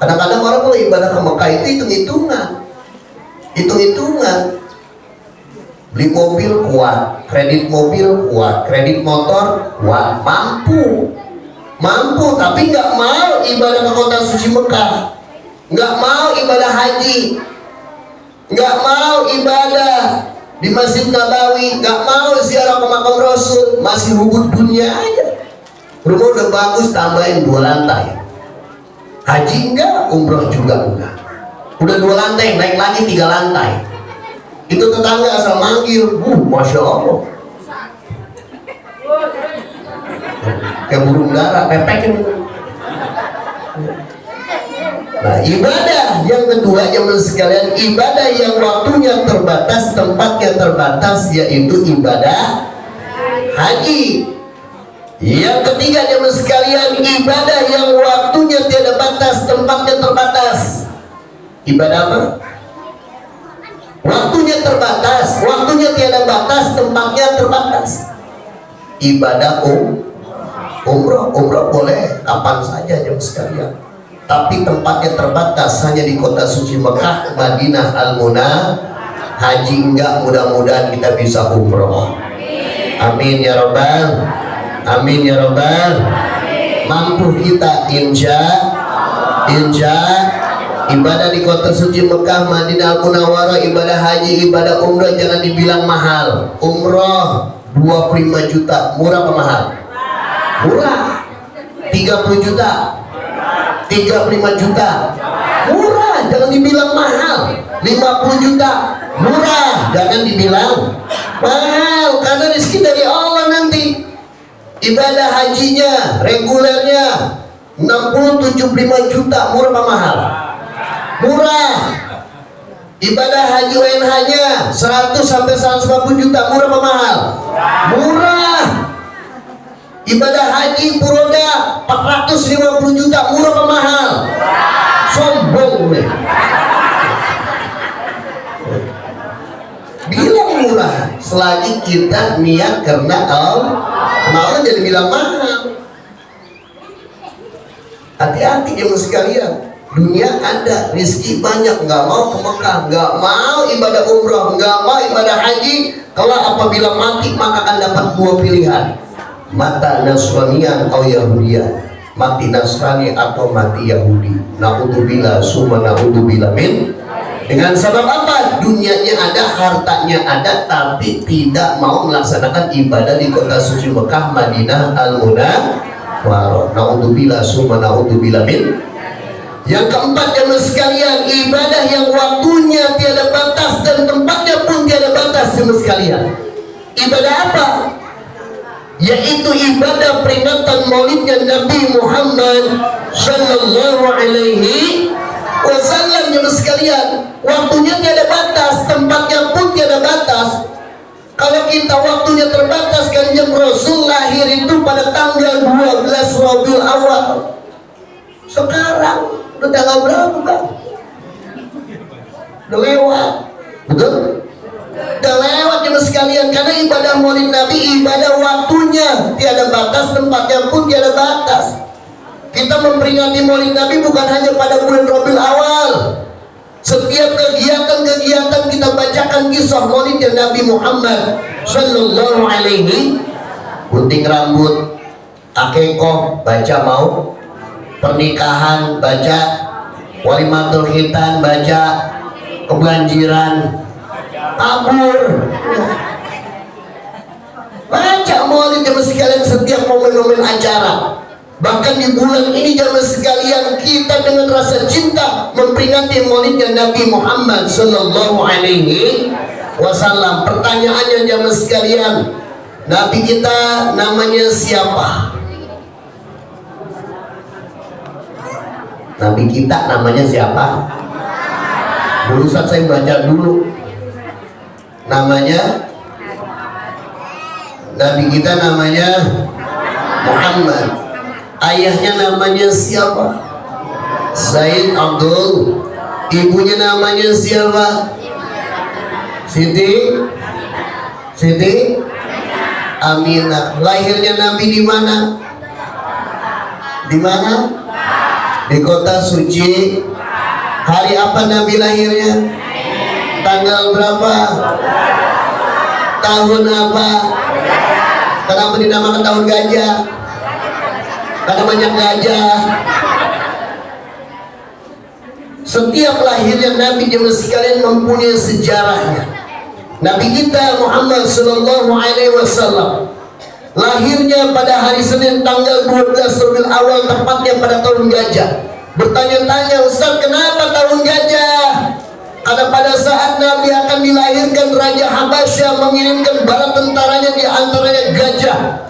Kadang-kadang orang kalau ibadah ke Mekah itu hitung-hitungan, beli mobil kuat, kredit mobil kuat, kredit motor kuat, mampu, tapi nggak mau ibadah ke kota suci Mekah, nggak mau ibadah haji, nggak mau ibadah di Masjid Nabawi, nggak mau ziarah ke makam Rasul, masih hubud dunia aja. Rumah udah bagus, tambahin 2 lantai, haji enggak, umroh juga enggak. Udah 2 lantai, naik lagi 3 lantai. Itu tetangga asal manggil, masya Allah, kayak burung dara, pepekin. Nah, ibadah yang kedua jemaah sekalian, ibadah yang waktunya terbatas, tempatnya terbatas, yaitu ibadah haji. Yang ketiga jemaah sekalian, ibadah yang waktunya tiada batas, tempatnya terbatas. Ibadah apa? Waktunya terbatas, waktunya tiada batas, tempatnya terbatas. Ibadah umroh boleh kapan saja jemaah sekalian, tapi tempatnya terbatas, hanya di kota suci Mekah, Madinah, Al-Munawwarah. Haji enggak, mudah-mudahan kita bisa umroh. Amin ya robbal, amin ya robbal. Mampu kita insya ibadah di kota suci Mekah, Madinah, Al-Munawwarah, ibadah haji, ibadah umroh jangan dibilang mahal. Umroh 25 juta, murah apa mahal? Murah. 30 juta, 35 juta, murah, jangan dibilang mahal. 50 juta, murah, jangan dibilang mahal, karena rezeki dari Allah nanti. Ibadah hajinya, regulernya 60-75 juta, murah apa mahal? Murah. Ibadah haji UNH-nya 100-150 juta, murah apa mahal? Murah. Ibadah haji Puroda 450 juta, murah apa mahal? Sombong nih. Bilang murah selagi kita niat karena Allah, jadi bilang mahal. Hati-hati jemaah sekalian, dunia ada, rezeki banyak, nggak mau ke Mekah, nggak mau ibadah umroh, nggak mau ibadah haji. Kalau apabila mati maka akan dapat 2 pilihan, mata Nasranian atau Yahudian, mati Nasrani atau mati Yahudi. Naudzubillah summa naudzubillah min. Dengan sebab apa? Dunianya ada, hartanya ada, tapi tidak mau melaksanakan ibadah di kota suci Mekah, Madinah, Al-Munawwarah. Naudzubillah summa naudzubillah min. Yang keempat jemaah sekalian, ibadah yang waktunya tiada batas dan tempatnya pun tiada batas jemaah sekalian. Ibadah apa? Yaitu ibadah peringatan maulidnya Nabi Muhammad sallallahu alaihi wasallam jemaah sekalian. Waktunya tiada batas, tempatnya pun tiada batas. Kalau kita waktunya terbatas, Kanjeng Rasul lahir itu pada tanggal 12 Rabiul Awal. Sekarang udah tanggal berapa, Bang? Udah lewat, betul? Udah lewat jemaah sekalian, karena ibadah maulid Nabi ibadah waktunya tiada batas, tempatnya pun tiada batas. Kita memperingati maulid Nabi bukan hanya pada bulan Rabiul Awal. Setiap kegiatan-kegiatan kita bacakan kisah maulid Nabi Muhammad sallallahu alaihi. Gunting rambut, akikoh baca mau, pernikahan baca, walimatul khitan baca, kebanjiran, kabur baca maulid jamaah sekalian setiap momen-momen acara. Bahkan di bulan ini jamaah sekalian kita dengan rasa cinta memperingati maulidnya Nabi Muhammad sallallahu alaihi wasallam. Pertanyaannya jamaah sekalian, Nabi kita namanya siapa? Nabi kita namanya siapa? Dulu saat saya baca dulu namanya Nabi kita namanya Muhammad. Ayahnya namanya siapa? Said Abdul. Ibunya namanya siapa? Siti Aminah. Lahirnya Nabi di mana? Di mana? Di kota suci. Hari apa Nabi lahirnya? Tanggal berapa? Tahun apa? Kenapa dinamakan tahun gajah? Karena banyak gajah. Setiap lahirnya Nabi jemaah sekalian mempunyai sejarahnya. Nabi kita Muhammad sallallahu alaihi wasallam lahirnya pada hari Senin tanggal 12 Rabiul Awal, tepatnya pada tahun gajah. Bertanya-tanya, Ustaz, kenapa tahun gajah? Karena pada saat Nabi akan dilahirkan, Raja Habasyah mengirimkan bala tentaranya, di antaranya gajah,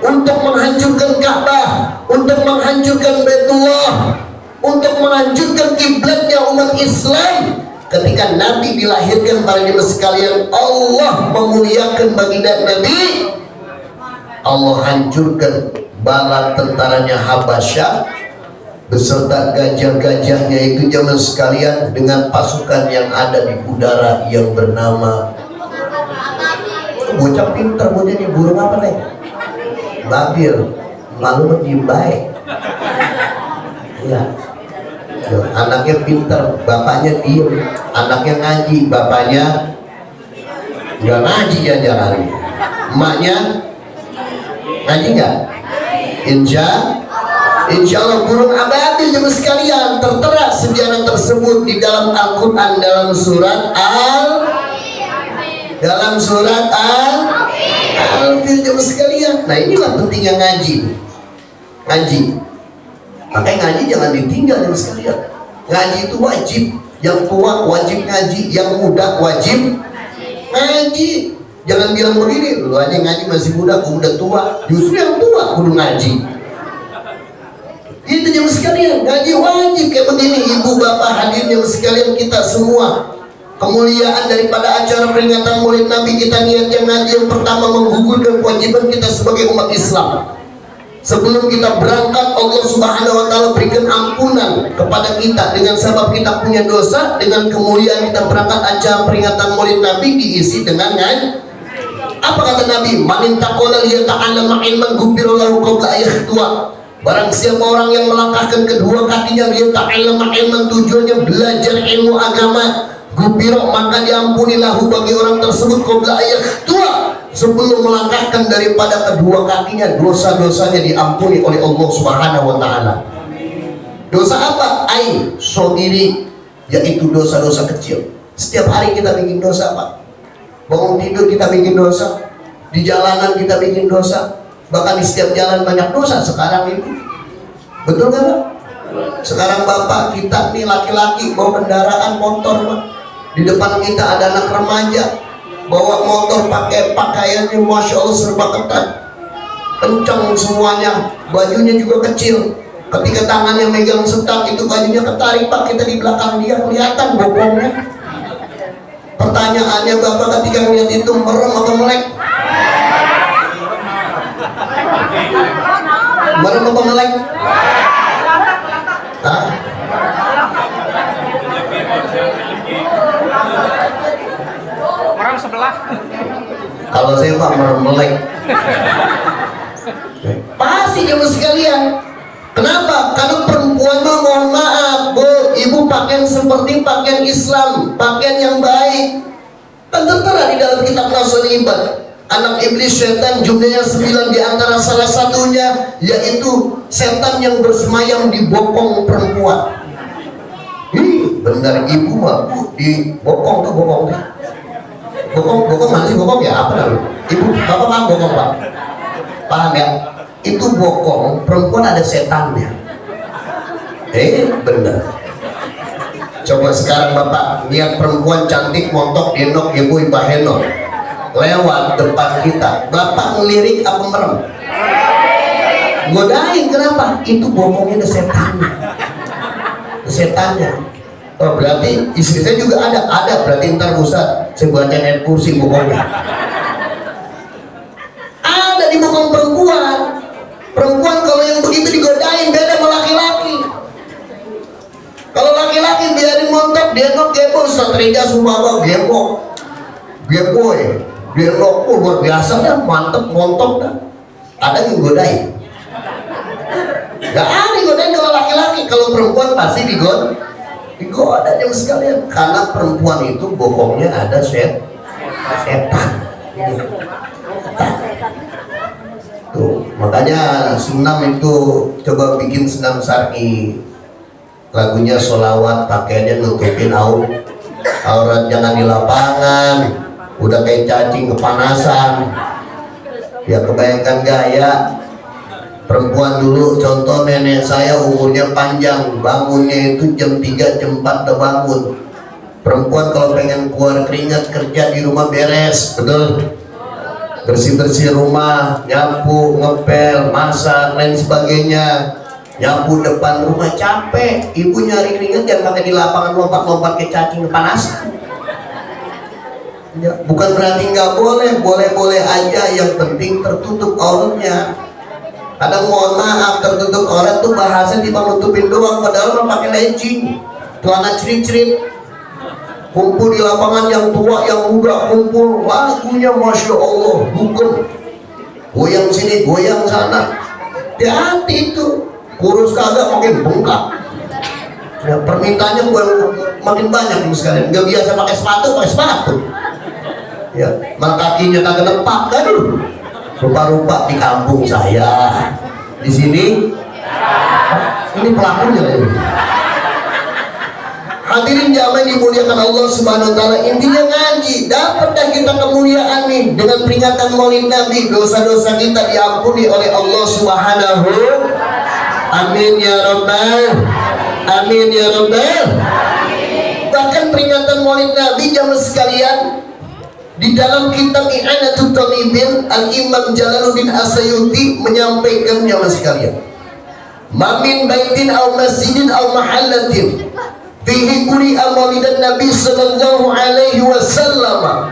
untuk menghancurkan Ka'bah, untuk menghancurkan Baitullah, untuk menghancurkan kiblatnya umat Islam. Ketika Nabi dilahirkan, para jemaah sekalian, Allah memuliakan baginda Nabi. Allah hancurkan bala tentaranya Habasyah beserta gajah-gajahnya itu jemaah sekalian, dengan pasukan yang ada di udara yang bernama bocah pinter, bocah ini burung apa nih? Babil, malu diem baik. Ya. Anaknya pinter, bapaknya diem. Anaknya ngaji, bapaknya nggak ngaji jajaran. Emaknya ngaji nggak? Insya Allah burung ababil jemaah sekalian. Tertera sejarah tersebut di dalam Al-Quran, dalam surat Al-Fil jemaah sekalian. Nah, inilah pentingnya ngaji. Makanya ngaji jangan ditinggal jemaah sekalian. Ngaji itu wajib. Yang tua wajib ngaji, yang muda wajib ngaji. Jangan bilang begini, lu aja ngaji masih muda, aku udah tua. Justru yang tua kudu ngaji. Itu jemaah sekalian, ngaji wajib kayak begini. Ibu bapak hadirin jemaah sekalian, kita semua, kemuliaan daripada acara peringatan maulid Nabi kita niatnya ngaji yang pertama menggugurkan kewajiban kita sebagai umat Islam. Sebelum kita berangkat, Allah Subhanahu wa Ta'ala berikan ampunan kepada kita dengan sebab kita punya dosa. Dengan kemuliaan kita berangkat acara peringatan maulid Nabi diisi dengan ngaji. Apa kata Nabi? Man taqala liyata'allama ilman gubirallahu qabla ayakhtua. Barang siapa orang yang melangkahkan kedua kakinya liyata'allama ilman, tujuannya belajar ilmu agama, gubiro, maka diampunilah bagi orang tersebut qabla ayakhtua, sebelum melangkahkan daripada kedua kakinya, dosa-dosanya diampuni oleh Allah Subhanahu wa Ta'ala. Dosa apa? Ain sogiri, yaitu dosa-dosa kecil. Setiap hari kita bikin dosa, Pak. Bangun tidur kita bikin dosa, di jalanan kita bikin dosa, bahkan di setiap jalan banyak dosa sekarang ini. Betul kan, Pak? Sekarang bapak kita nih laki-laki bawa kendaraan motor, Pak. Di depan kita ada anak remaja bawa motor pakai pakaiannya masya Allah serba ketat, kencang semuanya, bajunya juga kecil. Ketika tangannya megang setang itu bajunya ketarik, Pak. Kita di belakang dia kelihatan bokongnya. Pertanyaannya, bapak ketika melihat itu merem atau melek? Merem atau melek? Hah? Orang sebelah. Kalau saya Pak merem melek. Pasti jemaah sekalian. Kenapa? Karena perempuan mah mohon maaf, Bu, ibu pakai pakaian seperti pakaian Islam, pakaian yang baik. Kan tertera di dalam kitab Nasul Ibad. Anak iblis setan jumlahnya 9, di antara salah satunya yaitu setan yang bersemayam di bokong perempuan. Benar ibu mah di bokong tuh bokong tuh. Bokong mana sih bokong ya? Apa namanya? Ibu, bapak paham bokong pak? Paham ya? Itu bokong perempuan ada setannya. Benar. Coba sekarang bapak lihat perempuan cantik montok dienok ibu ibaheno lewat depan kita, bapak ngelirik apa merem? Godain, kenapa? Itu bokongnya ada setannya. Setannya. Oh, berarti istri saya juga ada berarti ntar Ustaz saya bacain ayat kursi bokongnya. Ada di bokong perempuan. Perempuan kalau yang begitu digodain beda sama laki-laki. Kalau laki-laki biarin montok, dia nok gembol, satria semua gembol, gemboy. Dia rokok luar biasa dah, mantep, montok dah. Ada yang godain? Gak ada yang godain kalau laki-laki. Kalau perempuan pasti digoda jam sekalian. Karena perempuan itu bokongnya ada setan. Tuh, makanya Sunnam itu coba bikin senam syar'i. Lagunya sholawat, pakaiannya nutupin aurat, jangan di lapangan. Udah kayak cacing kepanasan ya, kebanyakan gaya. Perempuan dulu contoh nenek saya umurnya panjang, bangunnya itu jam 3 jam 4 udah bangun. Perempuan kalau pengen keluar keringat kerja di rumah beres, betul, bersih-bersih rumah, nyapu, ngepel, masak, lain sebagainya. Nyapu depan rumah capek, ibu nyari keringat jangan pakai di lapangan lompat-lompat kayak cacing kepanasan. Ya, bukan berarti nggak boleh, boleh aja, yang penting tertutup auratnya. Kadang mohon maaf, tertutup aurat tuh bahasa dibang nutupin doang, padahal orang pakai legging, celana cerit-cerit, kumpul di lapangan yang tua, yang muda kumpul, lagunya masya Allah, bukan goyang sini, goyang sana. Hati-hati itu, kurus kagak makin bengkak. Ya, permintaannya makin banyak nih sekalian, nggak biasa pakai sepatu. Ya, malah kakinya kagak nempak kan? Rupa-rupa di kampung saya. Di sini, ini pelakunya ini. Hadirin jamaah dimuliakan Allah Subhanahu Wa Taala. Intinya ngaji, dapatkah kita kemuliaan nih dengan peringatan Maulid Nabi? Dosa-dosa kita diampuni oleh Allah Subhanahu. Amin ya Rabbal. Amin ya Rabbal. Bahkan peringatan Maulid Nabi jamaah sekalian, di dalam kitab I'anatul Talibin, Al-Imam Jalaluddin As-Sayuti menyampaikan jamaah sekalian, mamin baitin aw masjidin aw mahallatin fihi quri'a maulidan Nabi sallallahu alaihi wasallam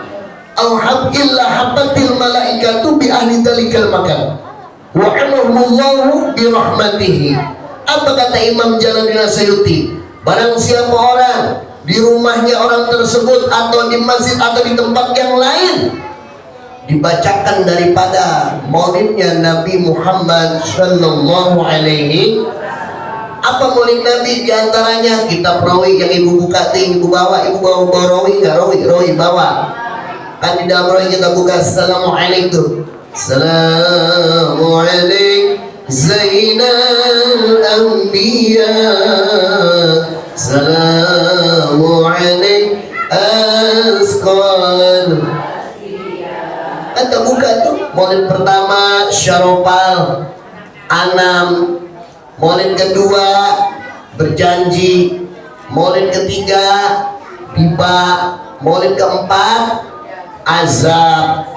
aw hab illa habatil malaikatu bi ahli dalikal makan wa amahumullahu bi rahmatihi. Apa kata Imam Jalaluddin As-Sayuti? Barang siapa orang di rumahnya orang tersebut atau di masjid atau di tempat yang lain dibacakan daripada maulidnya Nabi Muhammad sallallahu alaihi. Apa maulid Nabi? Diantaranya kitab rawi yang ibu buka ting, ibu bawa rawi nggak? Rawi bawa kan. Di dalam rawi kita buka assalamualaikum, assalamualaikum zainal anbiya, assalamualaikum asqal. Kita buka tuh maulid pertama Syarofal Anam, maulid kedua Berjanji, maulid ketiga Biba, maulid keempat Azab,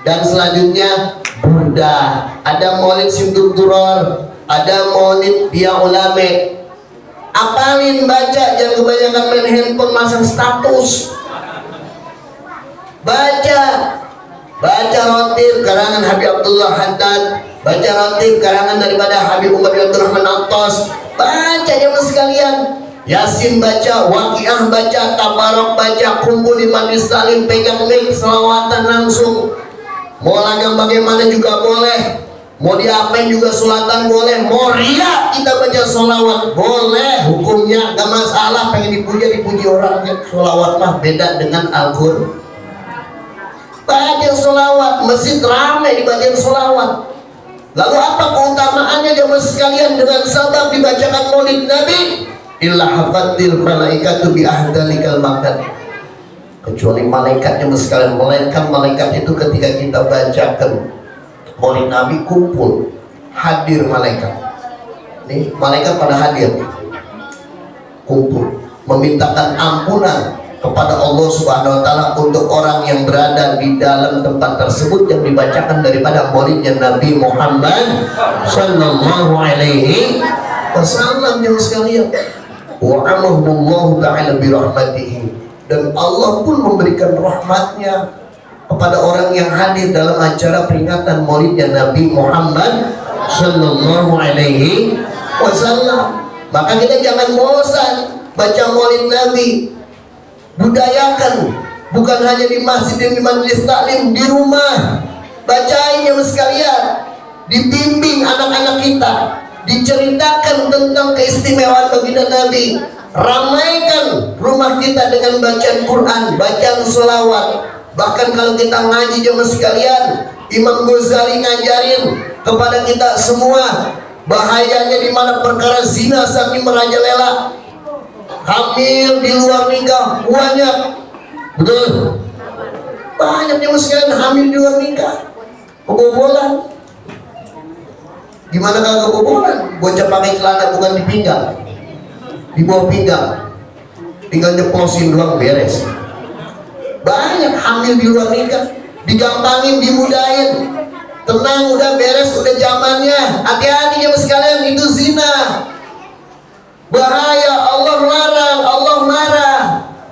dan selanjutnya Burda. Ada maulid Simtul Duror, ada maulid Biya Ulame. Apalin, baca, jangan kebanyakan main handphone masang status. Baca rotil karangan Habib Abdullah Haddad, baca rotil karangan daripada Habib Umar bin Abdurrahman Attas. Baca jemaah sekalian, Yasin baca, Waqiah baca, Tabarok baca, kumpul di majlis taklim, pegang mic, selawatan langsung. Mau lagang bagaimana juga boleh, Mau diapain juga sholatan boleh, mau riak kita baca sholawat boleh, hukumnya gak masalah. Pengen dipuji orang, sholawat mah beda dengan Al-Qur'an. Baca sholawat, masjid ramai dibaca sholawat. Lalu apa keutamaannya jemaah sekalian dengan sabab dibacakan maulid Nabi? Illa hafatil malaikatu bi ahdalikal makan. Kecuali malaikat jemaah sekalian, melainkan malaikat itu ketika kita bacakan maulid Nabi kumpul, hadir malaikat. Nih, malaikat pada hadir, kumpul, memintakan ampunan kepada Allah Subhanahu wa Ta'ala untuk orang yang berada di dalam tempat tersebut yang dibacakan daripada maulidnya Nabi Muhammad sallallahu alaihi wasallam. Yang sekalian, wa amahumullahu ta'ala birahmatihi, dan Allah pun memberikan rahmatnya kepada orang yang hadir dalam acara peringatan maulidnya Nabi Muhammad sallallahu alaihi wasallam. Maka kita jangan bosan baca maulid Nabi, budayakan, bukan hanya di masjid dan di majelis taklim, di rumah bacain ya sekalian, dibimbing anak-anak kita, diceritakan tentang keistimewaan baginda Nabi, ramaikan rumah kita dengan bacaan Quran, bacaan selawat. Bahkan kalau kita ngaji jemaah sekalian, Imam Ghazali ngajarin kepada kita semua bahayanya di mana perkara zina saking merajalela. Hamil di luar nikah banyak, betul? Banyak jemaah sekalian hamil di luar nikah, kebobolan. Gimana kalau kebobolan? Bocah pakai celana bukan di pinggang, di bawah pinggang, tinggal nyeplosin doang beres. Banyak hamil di luar nikah, digampangin, dimudahin. Tenang, udah beres, udah zamannya. Hati-hati jemaah sekalian, itu zina. Bahaya, Allah larang, Allah marah,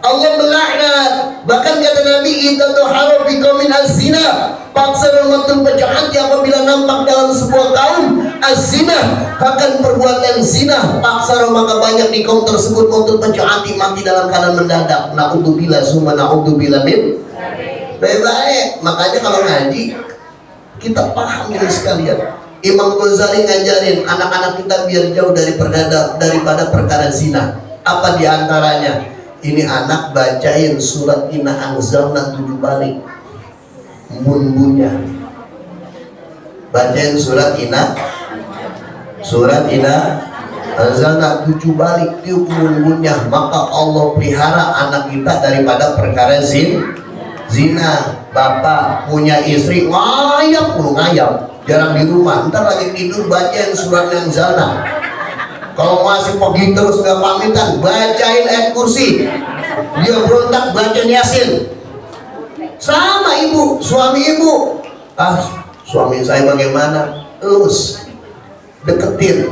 Allah melaknat. Bahkan kata Nabi, "Idza tuhara bi qaumin az-zina, paksa matul pejahati." Apabila nampak dalam sebuah kaum az-zina, bahkan perbuatan zina, paksa maka banyak di kaum tersebut matul pejahati, mati dalam keadaan mendadak. Naudzubillah summa naudzubillah min. Baik-baik. Makanya kalau ngaji kita paham ini sekalian. Imam Ghazali ngajarin anak-anak kita biar jauh daripada perkara zina. Apa diantaranya? Ini anak bacain surat Inna Anzalna 7 balik, bun-bunnya. Bacain surat Inna Anzalna 7 balik, tiup bun-bunnya. Maka Allah pelihara anak kita daripada perkara zina. Bapak punya istri ngayap puluh ngayap, jarang di rumah, ntar lagi tidur bacain surat yang zana. Kalau masih pergi terus nggak pamitan, bacain ayat kursi. Dia berontak, bacain Yasin. Sama ibu, suami ibu, suami saya bagaimana? Elus, deketin,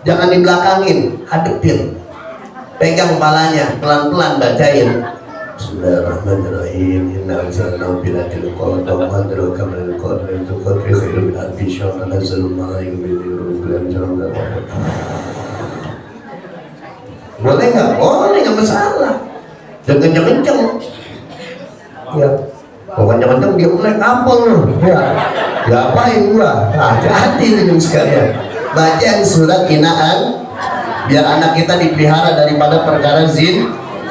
jangan dibelakangin, hadepin, pegang kepalanya, pelan-pelan bacain. Bismillahirrahmanirrahim. Inna anzalnahu fi lailatul qadr wa ma adraka mal qadr, lailatul qadri khairun min alfi syahr, tanazzalul malaikatu bi-idzni rabbihim. Boleh nggak? Boleh, nggak masalah. Jangan kenceng-kenceng. Ya, kalau kenceng-kenceng dia mulai kapal loh. Ya, ngapain gua? Hati-hati nih sekalian. Bacaan surat Inaan biar anak kita dipelihara daripada perkara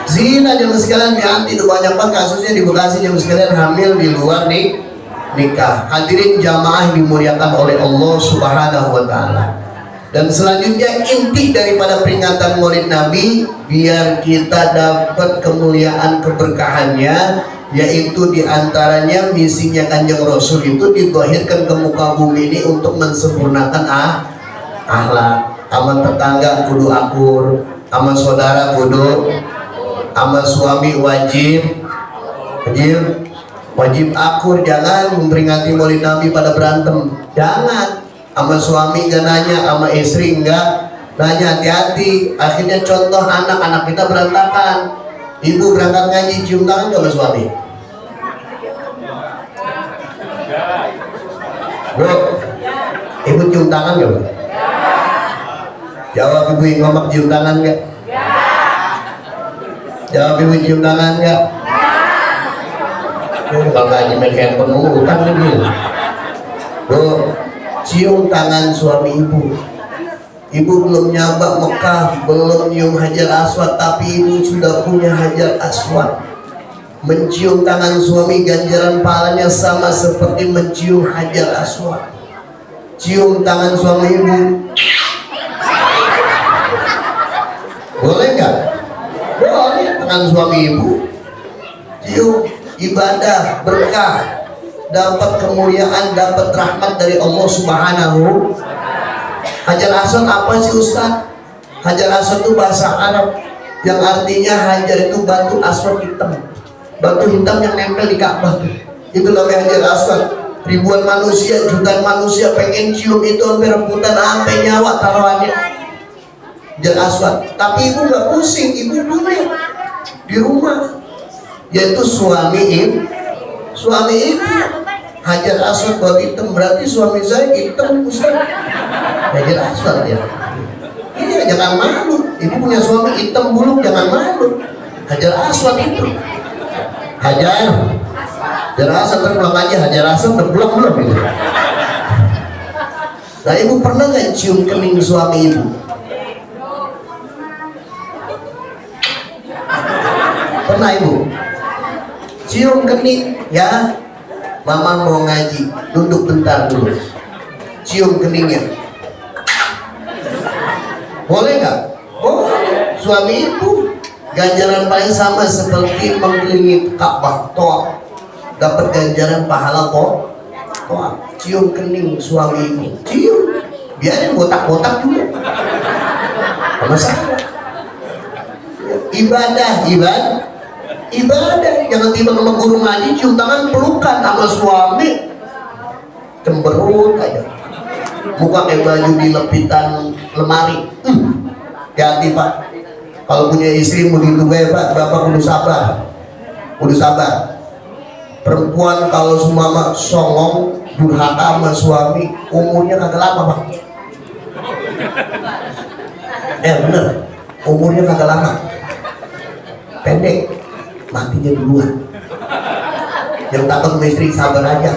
zina jemaah sekalian. Hati itu banyak banget kasusnya di Bekasi jemaah sekalian, hamil di luar nikah. Hadirin jamaah dimuliakan oleh Allah Subhanahu wa Ta'ala. Dan selanjutnya inti daripada peringatan maulid Nabi biar kita dapat kemuliaan keberkahannya, yaitu diantaranya misinya Kanjeng Rasul itu dizahirkan ke muka bumi ini untuk mensempurnakan akhlak. Sama tetangga kudu akur, sama saudara kudu, sama suami wajib akur. Jangan memperingati maulid Nabi pada berantem, jangan. Sama suami gak nanya, sama istri enggak nanya, hati-hati. Akhirnya contoh anak-anak kita berantakan. Ibu berangkat ngaji cium tangan sama suami. Bu, ibu cium tangan gak? Jawab ibu yang ngomong, cium tangan gak? Jawab ibu, cium tangan gak? Kalau ngaji main handphone utang lagi. Bu, cium tangan suami ibu. Ibu belum nyabak Mekah, belum nyium Hajar Aswad, tapi ibu sudah punya Hajar Aswad. Mencium tangan suami, ganjaran pahalanya sama seperti mencium Hajar Aswad. Cium tangan suami ibu. Boleh nggak? Boleh tangan suami ibu. Cium, ibadah, berkah, dapat kemuliaan, dapat rahmat dari Allah Subhanahu. Hajar Aswad apa sih Ustaz? Hajar Aswad itu bahasa Arab yang artinya hajar itu batu aswad hitam, batu hitam yang nempel di Ka'bah. Itu namanya Hajar Aswad. Ribuan manusia, jutaan manusia pengen cium itu, sampai rebutan, sampai nyawa taruhannya Hajar Aswad. Tapi ibu nggak pusing, ibu punya di rumah, yaitu suami ibu. Hajar Aswad buat hitam, berarti suami saya hitam Ustaz. Hajar Aswad ya. Ini jangan malu, ibu punya suami hitam buluk, jangan malu. Hajar Aswad itu. Hajar Aswad terpulang aja, Hajar Aswad terpulang belum itu. Nah ibu pernah nggak cium kening suami ibu? Pernah ibu? Cium kening ya. Mama mau ngaji, duduk bentar dulu, cium keningnya. Boleh nggak? Boleh. Suami ibu ganjaran paling sama seperti mengelilingi Ka'bah, toa, dapat ganjaran pahala toa. Cium kening suami ibu, cium, biarin botak-botak juga, apa masalah. Ibadah, jangan tiba sama guru ngaji cium tangan pelukan sama suami, cemberut aja, muka kayak baju di lepitan lemari. Hati Pak, kalau punya istri begitu gaya Pak, Bapak kudu sabar. Perempuan kalau semua songong durhaka sama suami, umurnya kagak lama Pak. Bener, umurnya kagak lama, pendek, matinya duluan. Yang takut sama istri sabar aja,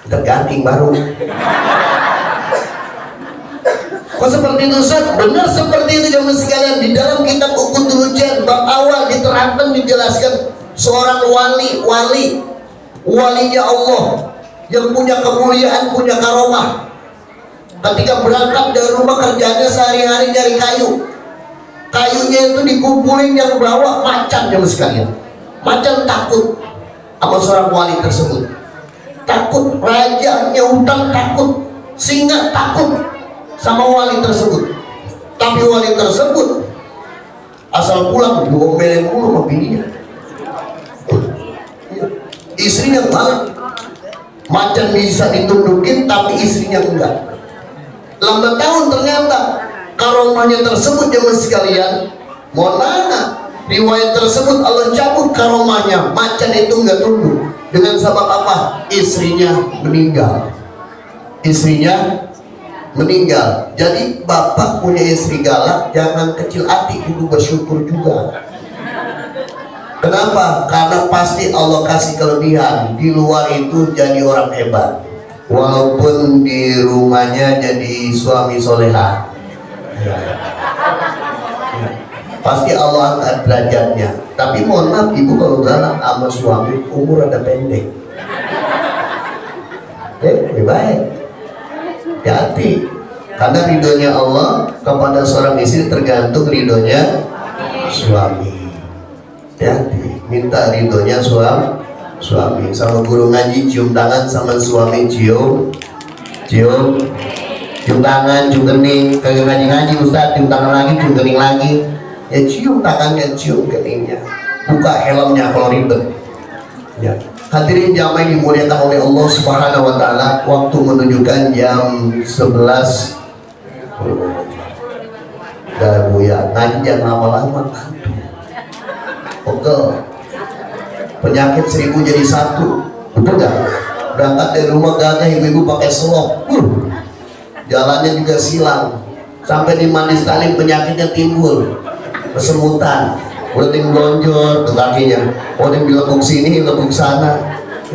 terganting baru. Kok seperti itu Ustaz? Benar seperti itu jemaah sekalian. Di dalam kitab Uqudul Jan bab awal diterangkan, dijelaskan seorang walinya Allah yang punya kemuliaan, punya karomah. Ketika berangkat dari rumah kerjanya sehari-hari nyari kayunya itu dikumpulin, yang bawa macan jemaah sekalian. Macan takut sama seorang wali tersebut, takut, rajanya utang takut, singa takut sama wali tersebut. Tapi wali tersebut asal pulang diomelin mulu sama bininya, istrinya banget. Macan bisa ditundukin tapi istrinya enggak. Lambat tahun ternyata karomahnya tersebut jemaah sekalian, mohon maaf, riwayat tersebut Allah cabut karomahnya, macan itu enggak tunduk. Dengan sebab apa? Istrinya meninggal. Jadi bapak punya istri galak, jangan kecil hati, kudu bersyukur juga. Kenapa? Karena pasti Allah kasih kelebihan. Di luar itu jadi orang hebat, walaupun di rumahnya jadi suami soleha. Pasti Allah angkat derajatnya. Tapi mohon maaf ibu, kalau galak sama suami umur ada pendek, lebih baik hati. Karena ridhonya Allah kepada seorang istri tergantung ridhonya suami. Hati, minta ridhonya suami. Sama guru ngaji cium tangan, sama suami cium tangan, cium kening. Kagak ngaji Ustaz, cium tangan lagi, cium kening lagi. Ya cium tangannya, cium keningnya, buka helmnya kalau ribet ya. Hadirin jamaah yang dimuliakan oleh Allah Subhanahu wa taala, waktu menunjukkan jam 11. Dah Bu ya, ngaji jangan lama-lama. Pegel. Penyakit 1000 jadi 1. Betul gak? Berangkat dari rumah gagah ibu-ibu pakai selop. Jalannya juga silang. Sampai di manis tali penyakitnya timbul. Kesemutan, udah lonjor ke kakinya, udah dilekuk sini, lekuk sana.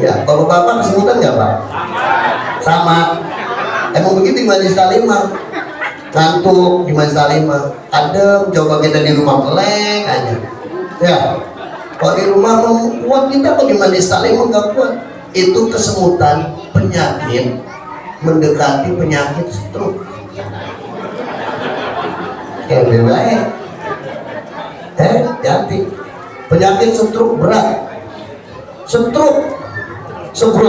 Ya, kalau bapak kesemutan nggak Pak? Sama. Emang begitu di majelis taklim mah. Ngantuk di majelis taklim mah. Adem, coba kita di rumah melek aja. Ya. Kalau di rumah mau kuat kita, kalau di majelis taklim mah nggak kuat. Itu kesemutan penyakit mendekati penyakit stroke. Yang baik. Hati. Penyakit stroke berat. Stroke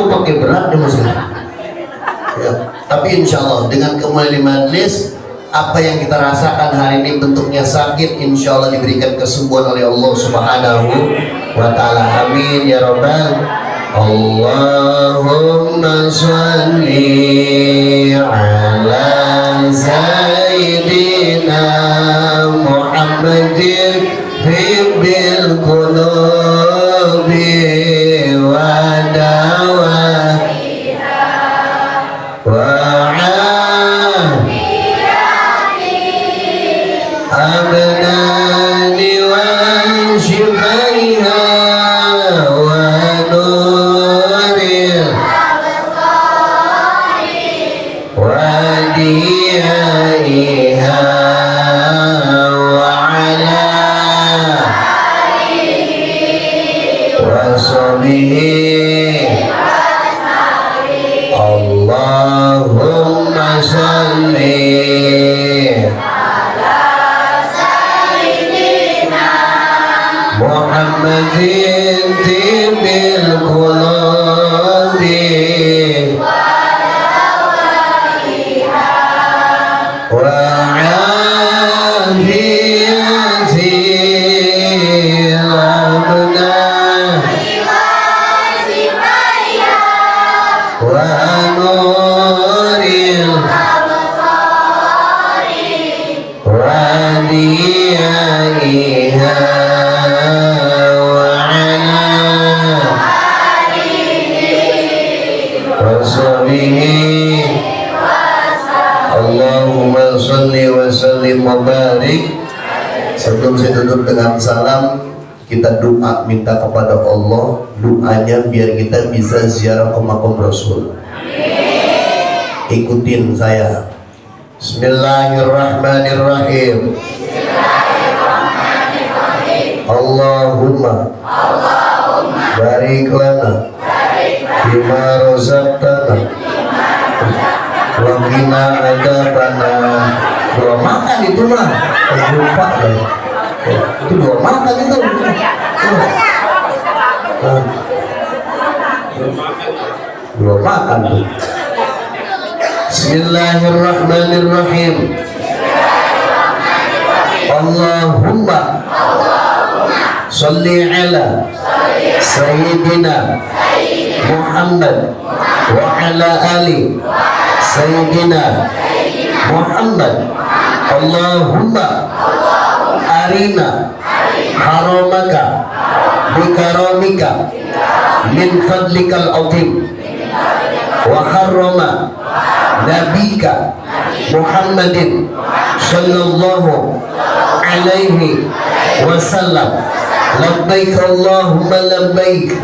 pakai berat ya Mas. Ya, tapi insya Allah dengan kembali di majelis, apa yang kita rasakan hari ini bentuknya sakit, insya Allah diberikan kesembuhan oleh Allah Subhanahu wa Ta'ala. Amin ya Rabbal. Allahumma sholli ala Sayyidina Muhammadin hibbil qulubi wa dawa'iha wa abdani wa shifaiha wa nuril wa diyaiha wa ala wa sahbihi. Allahumma sholli Muhammadin tibbil qulubi wa afiyati abnani wa nuril wa diyaiha Allahumma sholli wa sallim wa barik. Sebelum saya tutup dengan salam, kita doa minta kepada Allah, doanya biar kita bisa ziarah ke makam Rasul. Ikutin saya. Bismillahirrahmanirrahim. Allahumma barik lana bima razaqtana wa qina adzabannar. Doa makan itu mah lupa ya. Itu doa makan itu. Doa makan tuh. Bismillahirrahmanirrahim. Allahumma sholli ala Sayyidina Muhammad wa ala ali Sayyidina Muhammad. Allahumma arina haramaka bikaramika min fadlikal azim wa harrama nabika Muhammadin sallallahu alaihi wasallam. Labbaik Allahumma labbaik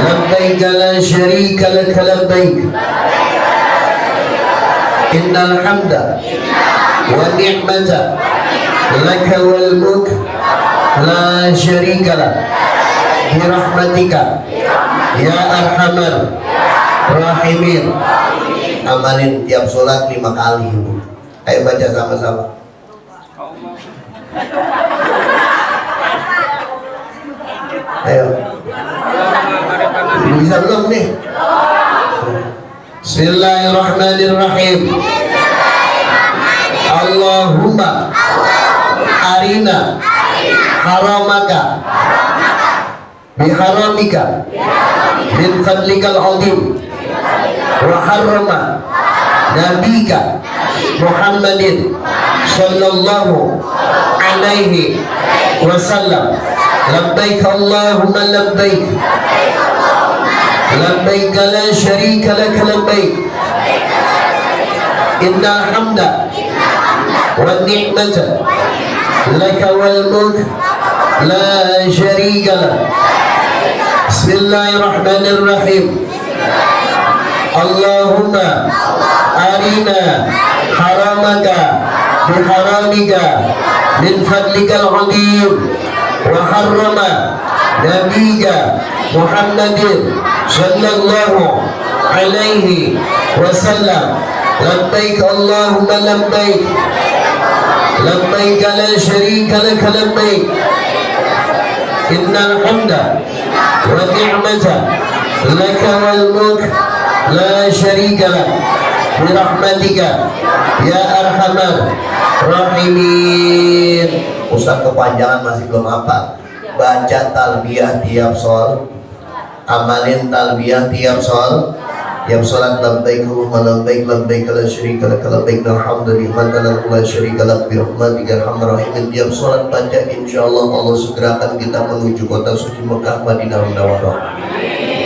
labbaik la syarika laka labbaik innal hamda wa ni'mata laka wal mulk la syarika lak birahmatika ya arhamar rahimin. Amalin tiap sholat 5 kali. Ayo baca sama-sama. Ayo. Bisa belum nih? Bismillahirrahmanirrahim. Allahumma arina haramaka biharamika min fadlikal azim wa harrama nabika Muhammadin sallallahu alaihi wasallam. Labbaik Allahumma labbaik labbaik la syarika lak labbaik innal hamda wan ni'mata laka wal mulk la syarika lak. Bismillahirrahmanirrahim. Allahumma arina haramaka biharamika min fadlikal azim wa harrama nabiyya Muhammadin sallallahu alaihi wasallam. Labbaik Allahumma labbaik, labbaik la syarika laka labbaik, innal hamda wa ni'mata laka wal mulk la syarika lak, bi rahmatika ya arhamar rahimin. Ustaz kepanjangan masih belum hafal. Baca talbiyah tiap shol, amalin talbiyah tiap shol, tiap sholat. Labbaik Allahumma labbaik, labbaik la syarika lak, labbaik la hamda liman la syarika lak, bi rahmatika arhamar rahimin. Tiap sholat baca, insyaallah Allah segera akan kita menuju kota suci Mekah Madinah Munawwarah.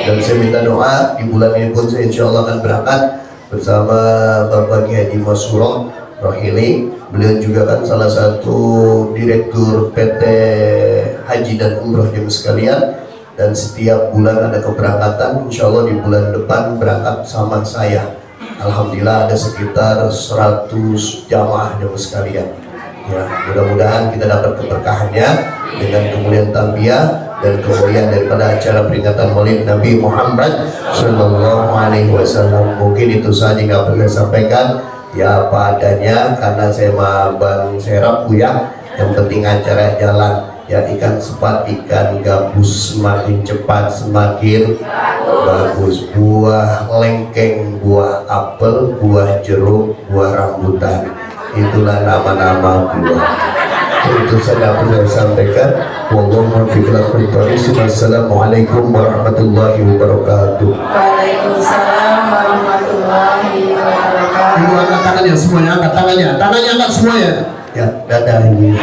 Dan saya minta doa di bulan ini pun saya insyaallah akan berangkat bersama Bapak Kiai Haji Masuro Rohili. Beliau juga kan salah satu direktur PT Haji dan Umroh jemaah sekalian, dan setiap bulan ada keberangkatan. Insya Allah di bulan depan berangkat sama saya. Alhamdulillah ada sekitar 100 jamaah jemaah sekalian. Ya, mudah-mudahan kita dapat keberkahannya dengan kemuliaan talbiyah dan kemuliaan daripada acara peringatan Maulid Nabi Muhammad Sallallahu Alaihi Wasallam. Mungkin itu saja yang perlu saya sampaikan. Ya apa adanya, karena saya mah ban serap ya. Yang penting acara jalan. Ya, ikan sepat, ikan gabus semakin cepat semakin bagus. Buah lengkeng, buah apel, buah jeruk, buah rambutan, itulah nama-nama buah. Itu saja perlu saya sampaikan. Wallahu a'lam. Wassalamualaikum warahmatullahi wabarakatuh. Waalaikumsalam warahmatullahi wabarakatuh. Ibu angkat tangannya semuanya, angkat tangannya, tangannya angkat semuanya. Ya, dadah ini.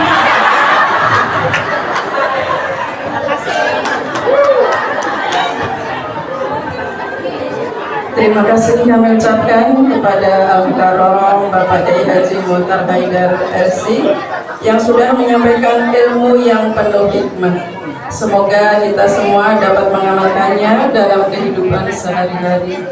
Terima kasih kami ucapkan kepada Al-Mukarram Bapak Kiai Haji Muhtar Haidar LC yang sudah menyampaikan ilmu yang penuh hikmah. Semoga kita semua dapat mengamalkannya dalam kehidupan sehari-hari.